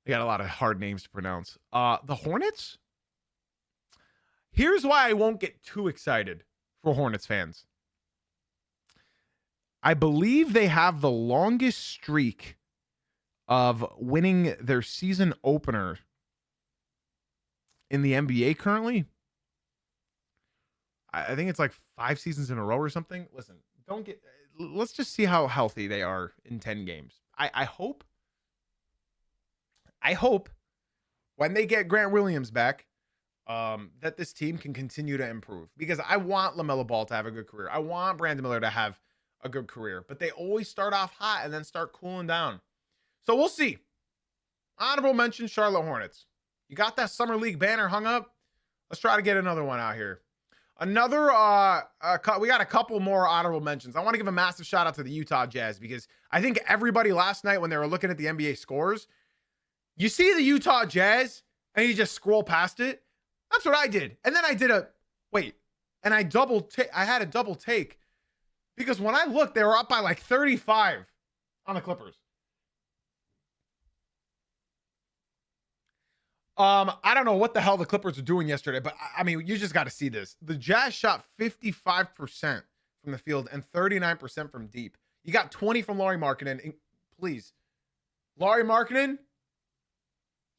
They got a lot of hard names to pronounce. The Hornets. Here's why I won't get too excited for Hornets fans. I believe they have the longest streak of winning their season opener in the NBA currently. I think it's like 5 seasons in a row or something. Listen, let's just see how healthy they are in 10 games. I hope when they get Grant Williams back, that this team can continue to improve, because I want LaMelo Ball to have a good career. I want Brandon Miller to have a good career, but they always start off hot and then start cooling down. So we'll see. Honorable mention, Charlotte Hornets. You got that Summer League banner hung up? Let's try to get another one out here. We got a couple more honorable mentions. I want to give a massive shout out to the Utah Jazz, because I think everybody last night when they were looking at the NBA scores, you see the Utah Jazz and you just scroll past it. That's what I did. And then I did I had a double take, because when I looked, they were up by like 35 on the Clippers. I don't know what the hell the Clippers were doing yesterday, but I mean, you just got to see this. The Jazz shot 55% from the field and 39% from deep. You got 20 from Lauri Markkanen. Please, Lauri Markkanen,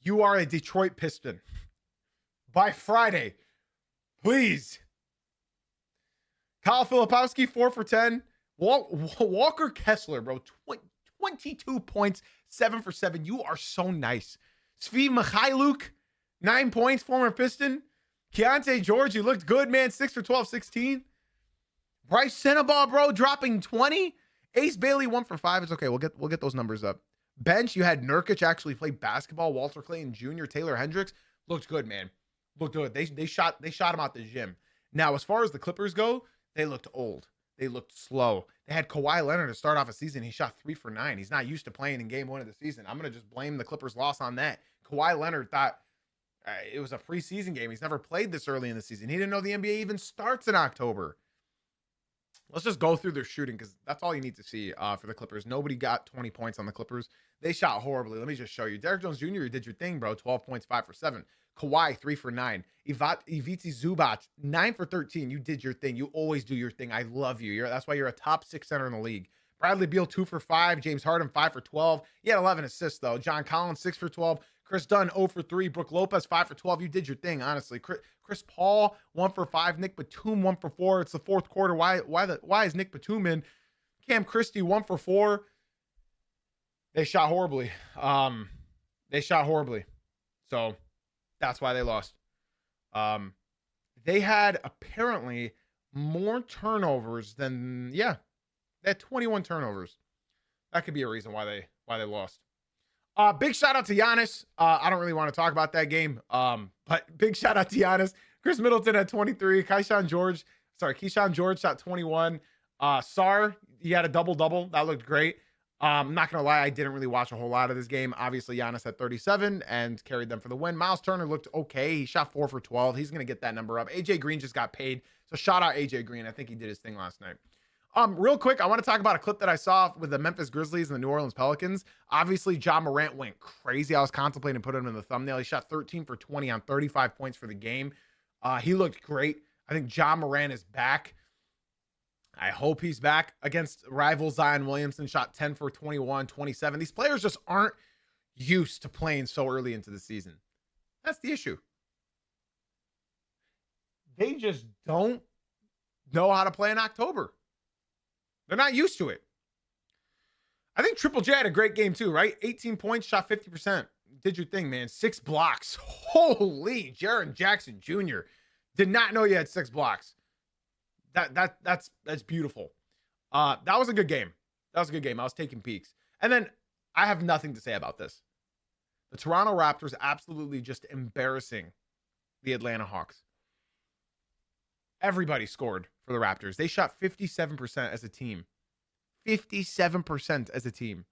you are a Detroit Piston. By Friday, please. Kyle Filipowski, 4 for 10. Walker Kessler, bro, 22 points, 7 for 7. You are so nice. Svi Mikhailuk, 9 points, former Piston. Keontae George, you looked good, man. 6 for 12, 16. Bryce Senabal, bro, dropping 20. Ace Bailey, 1 for 5. It's okay. We'll get those numbers up. Bench, you had Nurkic actually play basketball. Walter Clayton Jr., Taylor Hendricks. Looked good, man. Looked good. They shot him out the gym. Now, as far as the Clippers go, they looked old. They looked slow. They had Kawhi Leonard to start off a season. He shot 3 for 9. He's not used to playing in game 1 of the season. I'm going to just blame the Clippers' loss on that. Kawhi Leonard thought it was a preseason game. He's never played this early in the season. He didn't know the NBA even starts in October. Let's just go through their shooting, because that's all you need to see for the Clippers. Nobody got 20 points on the Clippers. They shot horribly. Let me just show you. Derrick Jones Jr., you did your thing, bro. 12 points, 5 for 7. Kawhi, 3 for 9. Ivica Zubac, 9 for 13. You did your thing. You always do your thing. I love you. That's why you're a top 6 center in the league. Bradley Beal, 2 for 5. James Harden, 5 for 12. He had 11 assists, though. John Collins, 6 for 12. Chris Dunn, 0 for 3. Brook Lopez, 5 for 12. You did your thing, honestly. Chris Paul, 1 for 5. Nick Batum, 1 for 4. It's the fourth quarter. Why is Nick Batum in? Cam Christie, 1 for 4. They shot horribly. So that's why they lost. They had apparently more turnovers than, they had 21 turnovers. That could be a reason why they lost. Big shout out to Giannis. I don't really want to talk about that game. But big shout out to Giannis. Chris Middleton at 23. Keyshawn George shot 21. Sar, he had a double-double. That looked great. I'm not going to lie, I didn't really watch a whole lot of this game. Obviously, Giannis had 37 and carried them for the win. Miles Turner looked okay. He shot 4 for 12. He's going to get that number up. AJ Green just got paid. So shout out AJ Green. I think he did his thing last night. Real quick, I want to talk about a clip that I saw with the Memphis Grizzlies and the New Orleans Pelicans. Obviously, Ja Morant went crazy. I was contemplating putting him in the thumbnail. He shot 13 for 20 on 35 points for the game. He looked great. I think Ja Morant is back. I hope he's back against rival Zion Williamson. Shot 10 for 21, 27. These players just aren't used to playing so early into the season. That's the issue. They just don't know how to play in October. They're not used to it. I think Triple J had a great game too, right? 18 points, shot 50%. Did your thing, man. 6 blocks. Holy, Jaren Jackson Jr. Did not know you had 6 blocks. That's beautiful. That was a good game. I was taking peeks. And then I have nothing to say about this. The Toronto Raptors absolutely just embarrassing the Atlanta Hawks. Everybody scored for the Raptors. They shot 57% as a team. 57% as a team.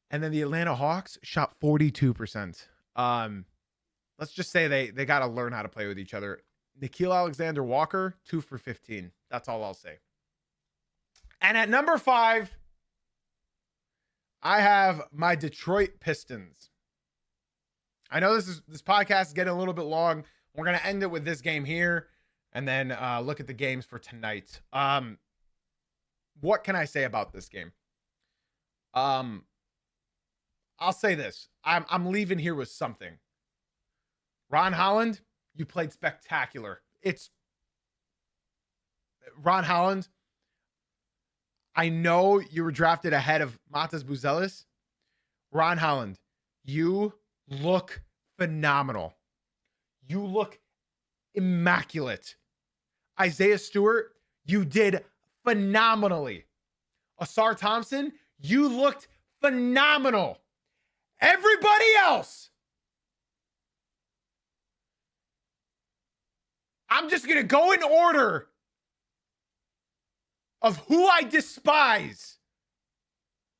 And then the Atlanta Hawks shot 42%. Let's just say they got to learn how to play with each other. Nickeil Alexander-Walker, 2 for 15. That's all I'll say. And at number 5, I have my Detroit Pistons. I know this podcast is getting a little bit long. We're going to end it with this game here and then look at the games for tonight. What can I say about this game? I'll say this. I'm leaving here with something. Ron Holland, you played spectacular. It's Ron Holland. I know you were drafted ahead of Matas Buzelis. Ron Holland, you look phenomenal. You look immaculate. Isaiah Stewart, you did phenomenally. Asar Thompson, you looked phenomenal. Everybody else, I'm just going to go in order of who I despise.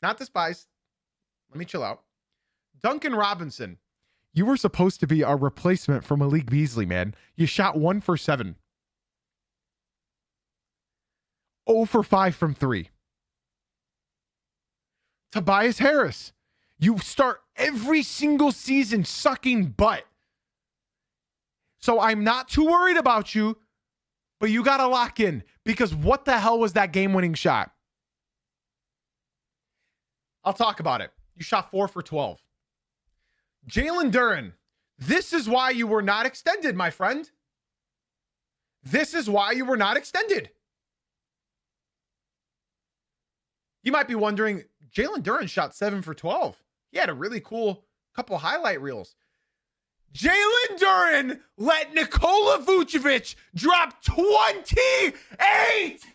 Not despise. Let me chill out. Duncan Robinson, you were supposed to be our replacement for Malik Beasley, man. You shot 1 for 7. 0 for 5 from 3. Tobias Harris, you start every single season sucking butt. So I'm not too worried about you, but you got to lock in because what the hell was that game-winning shot? I'll talk about it. You shot 4 for 12. Jalen Duren, this is why you were not extended, my friend. This is why you were not extended. You might be wondering, Jalen Duren shot 7 for 12. He had a really cool couple highlight reels. Jalen Duren let Nikola Vucevic drop 28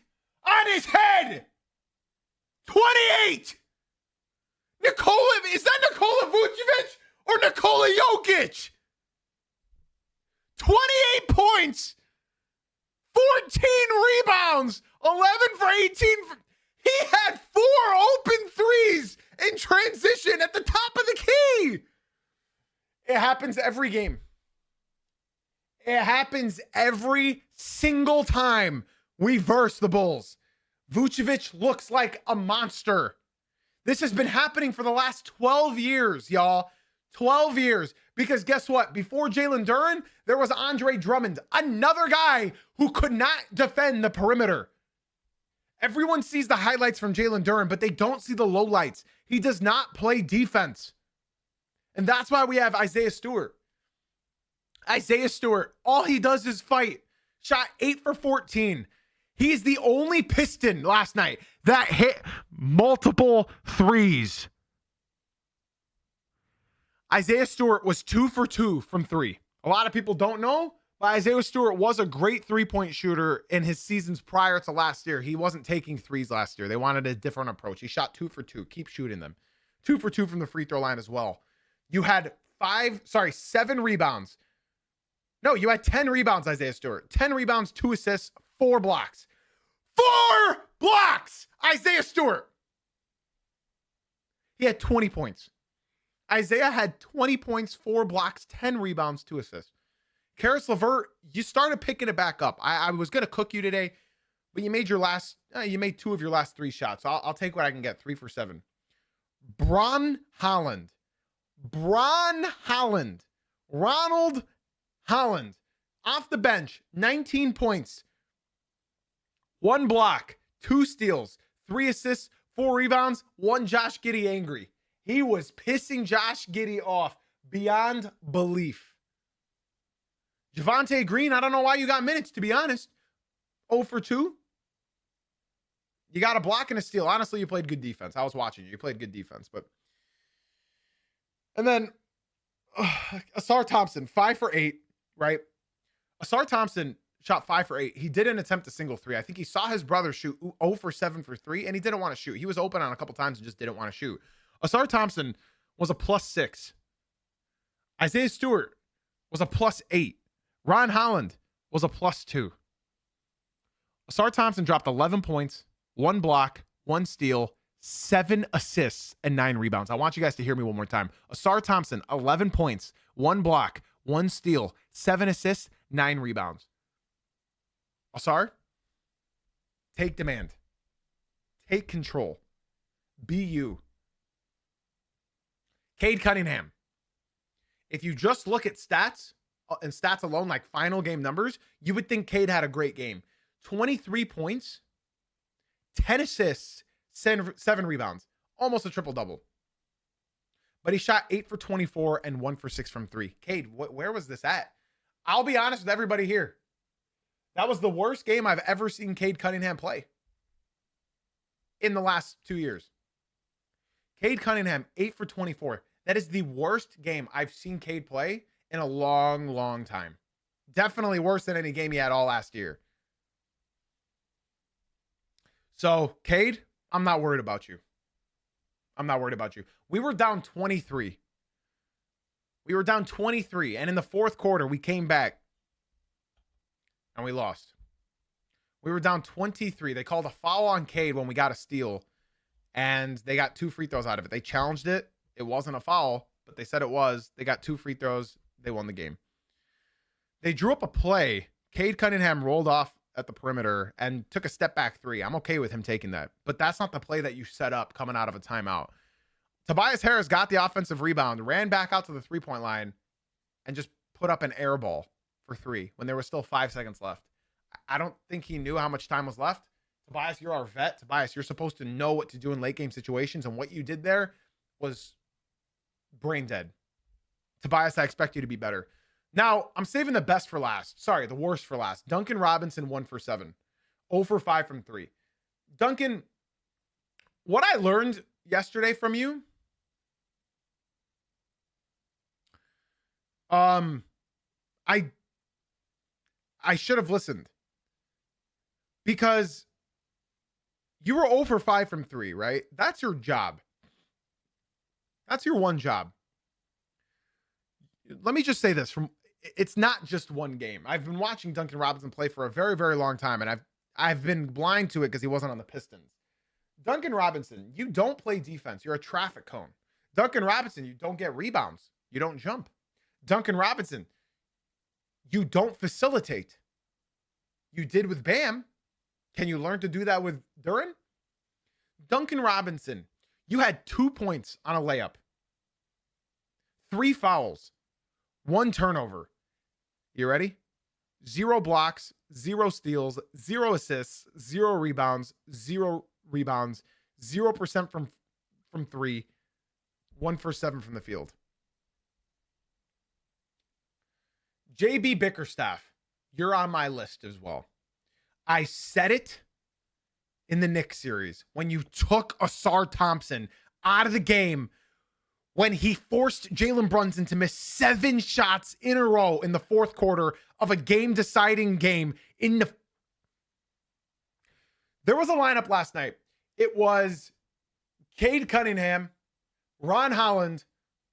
on his head. 28. Is that Nikola Vucevic or Nikola Jokic? 28 points, 14 rebounds, 11 for 18. He had 4 open threes in transition at the top of the key. It happens every game. It happens every single time we verse the Bulls. Vucevic looks like a monster. This has been happening for the last 12 years, y'all. 12 years. Because guess what? Before Jalen Duren, there was Andre Drummond, another guy who could not defend the perimeter. Everyone sees the highlights from Jalen Duren, but they don't see the lowlights. He does not play defense. And that's why we have Isaiah Stewart. Isaiah Stewart, all he does is fight. Shot 8 for 14. He's the only Piston last night that hit multiple threes. Isaiah Stewart was 2 for 2 from 3. A lot of people don't know, but Isaiah Stewart was a great three-point shooter in his seasons prior to last year. He wasn't taking threes last year. They wanted a different approach. He shot 2 for 2. Keep shooting them. 2 for 2 from the free throw line as well. You had 7 rebounds. No, you had 10 rebounds, Isaiah Stewart. 10 rebounds, 2 assists, 4 blocks. 4 blocks! Isaiah Stewart. He had 20 points. Isaiah had 20 points, 4 blocks, 10 rebounds, 2 assists. Karis LeVert, you started picking it back up. I was going to cook you today, but you made 2 of your last 3 shots. So I'll take what I can get, 3 for 7. Ronald Holland, off the bench, 19 points, 1 block, 2 steals, 3 assists, 4 rebounds, 1 Josh Giddey angry. He was pissing Josh Giddey off beyond belief. Javonte Green, I don't know why you got minutes, to be honest. 0 for 2. You got a block and a steal. Honestly, you played good defense. I was watching you. You played good defense. And then Asar Thompson, 5 for 8, right? Asar Thompson shot 5 for 8. He didn't attempt a single three. I think he saw his brother shoot 0 for 7 for 3, and he didn't want to shoot. He was open on a couple times and just didn't want to shoot. Asar Thompson was a +6. Isaiah Stewart was a +8. Ron Holland was a +2. Asar Thompson dropped 11 points, 1 block, 1 steal, 7 assists, and 9 rebounds. I want you guys to hear me one more time. Asar Thompson, 11 points, 1 block, 1 steal, 7 assists, 9 rebounds. Asar, take demand. Take control. Be you. Cade Cunningham. If you just look at stats and stats alone, like final game numbers, you would think Cade had a great game. 23 points, 10 assists, 7 rebounds, almost a triple-double. But he shot 8 for 24 and 1 for 6 from 3. Cade, where was this at? I'll be honest with everybody here. That was the worst game I've ever seen Cade Cunningham play in the last 2 years. Cade Cunningham, 8 for 24. That is the worst game I've seen Cade play in a long, long time. Definitely worse than any game he had all last year. So, Cade, I'm not worried about you. I'm not worried about you. We were down 23. And in the fourth quarter, we came back and we lost. We were down 23. They called a foul on Cade when we got a steal, and they got 2 free throws out of it. They challenged it. It wasn't a foul, but they said it was. They got 2 free throws. They won the game. They drew up a play. Cade Cunningham rolled off at the perimeter and took a step back 3. I'm okay with him taking that, but that's not the play that you set up coming out of a timeout. Tobias Harris got the offensive rebound, ran back out to the 3-point line, and just put up an air ball for 3 when there was still 5 seconds left. I don't think he knew how much time was left. Tobias, you're our vet. Tobias, you're supposed to know what to do in late game situations, and what you did there was brain dead. Tobias, I expect you to be better. Now, I'm saving the best for last. Sorry, the worst for last. Duncan Robinson, 1 for 7. 0 for 5 from 3. Duncan, what I learned yesterday from you, I should have listened. Because you were 0 for 5 from 3, right? That's your job. That's your one job. Let me just say this. It's not just one game. I've been watching Duncan Robinson play for a very, very long time, and I've been blind to it because he wasn't on the Pistons. Duncan Robinson, you don't play defense. You're a traffic cone. Duncan Robinson, you don't get rebounds. You don't jump. Duncan Robinson, you don't facilitate. You did with Bam. Can you learn to do that with Duren? Duncan Robinson, you had 2 points on a layup, 3 fouls, 1 turnover. You ready? 0 blocks, 0 steals, 0 assists, 0 rebounds, 0 rebounds, 0% from 3, 1 for 7 from the field. JB Bickerstaff, you're on my list as well. I said it in the Knicks series when you took Asar Thompson out of the game, when he forced Jalen Brunson to miss 7 shots in a row in the fourth quarter of a game-deciding game. There was a lineup last night. It was Cade Cunningham, Ron Holland,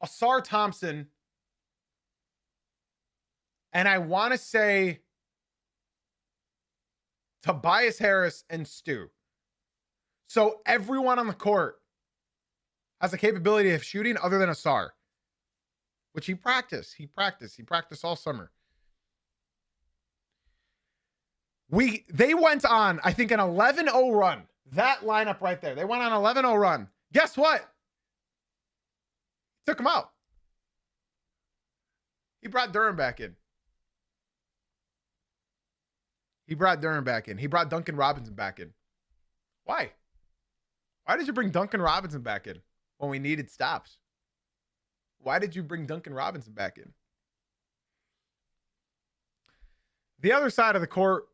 Asar Thompson, and I want to say Tobias Harris and Stu. So everyone on the court has the capability of shooting other than Asar, which he practiced. He practiced all summer. They went on, I think, an 11-0 run. That lineup right there. They went on an 11-0 run. Guess what? Took him out. He brought Duren back in. He brought Duncan Robinson back in. Why? Why did you bring Duncan Robinson back in when we needed stops? Why did you bring Duncan Robinson back in? The other side of the court,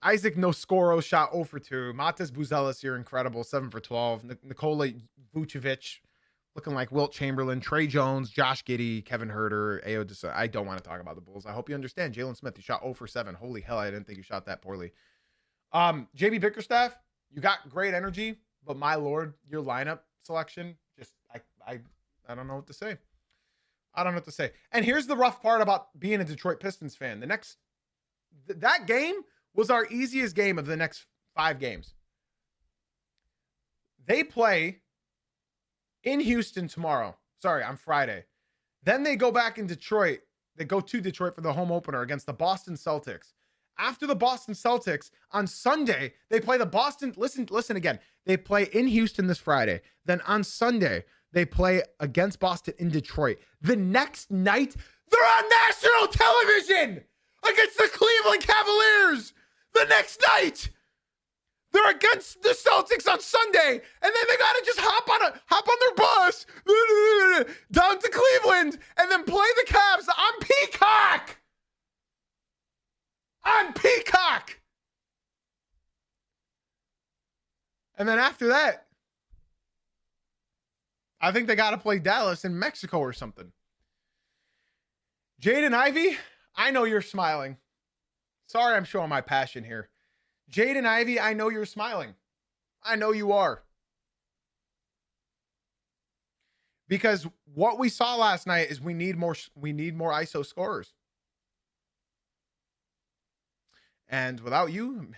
Isaac Noscoro shot 0 for 2. Matas Buzelis, you're incredible, 7 for 12. Nikola Vucevic looking like Wilt Chamberlain. Trey Jones, Josh Giddey, Kevin Herter, Ayo Desa. I don't want to talk about the Bulls. I hope you understand. Jalen Smith, you shot 0 for 7. Holy hell, I didn't think you shot that poorly. JB Bickerstaff, you got great energy, but my lord, your lineup selection, just I don't know what to say. I don't know what to say. And here's the rough part about being a Detroit Pistons fan. That game was our easiest game of the next 5 games. They play in Houston tomorrow. Sorry, on Friday. Then they go back in Detroit. They go to Detroit for the home opener against the Boston Celtics. After the Boston Celtics, on Sunday, they play the Boston. Listen again. They play in Houston this Friday. Then on Sunday, they play against Boston in Detroit. The next night, they're on national television against the Cleveland Cavaliers. The next night, they're against the Celtics on Sunday, and then they gotta just hop on their bus down to Cleveland and then play the Cavs on Peacock. On Peacock. And then after that, I think they got to play Dallas in Mexico or something. Jaden Ivey, I know you're smiling. Sorry, I'm showing my passion here. Jaden Ivey, I know you're smiling. I know you are. Because what we saw last night is we need more ISO scorers. And without you,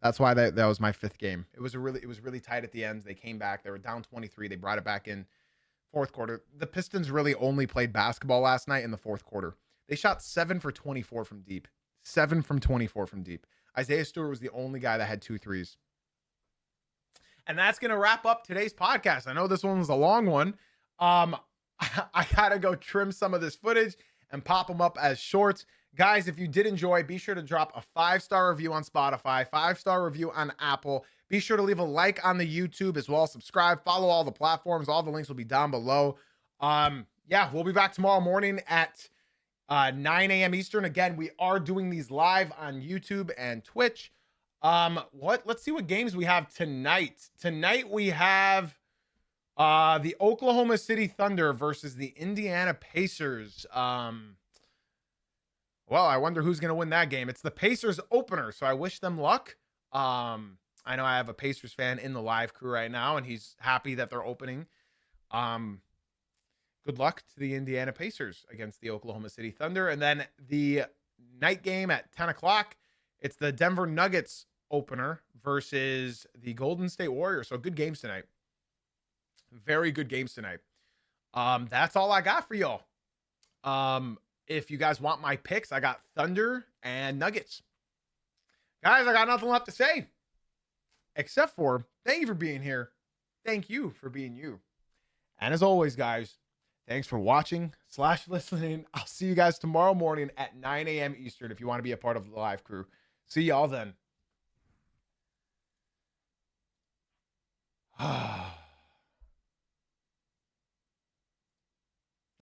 that's why that was my 5th game. It was really tight at the end. They came back. They were down 23. They brought it back in 4th quarter. The Pistons really only played basketball last night in the 4th quarter. They shot 7 for 24 from deep. 7 from 24 from deep. Isaiah Stewart was the only guy that had 2 threes. And that's going to wrap up today's podcast. I know this one was a long one. I got to go trim some of this footage and pop them up as shorts. Guys, if you did enjoy, be sure to drop a 5-star review on Spotify, 5-star review on Apple. Be sure to leave a like on the YouTube as well. Subscribe, follow all the platforms. All the links will be down below. Yeah, we'll be back tomorrow morning at 9 a.m. Eastern. Again, we are doing these live on YouTube and Twitch. Let's see what games we have tonight. Tonight we have the Oklahoma City Thunder versus the Indiana Pacers. Well, I wonder who's going to win that game. It's the Pacers opener, so I wish them luck. I know I have a Pacers fan in the live crew right now, and he's happy that they're opening. Good luck to the Indiana Pacers against the Oklahoma City Thunder. And then the night game at 10 o'clock, it's the Denver Nuggets opener versus the Golden State Warriors. So good games tonight. Very good games tonight. That's all I got for y'all. If you guys want my picks, I got Thunder and Nuggets. Guys, I got nothing left to say. Except for, thank you for being here. Thank you for being you. And as always, guys, thanks for watching / listening. I'll see you guys tomorrow morning at 9 a.m. Eastern if you want to be a part of the live crew. See y'all then.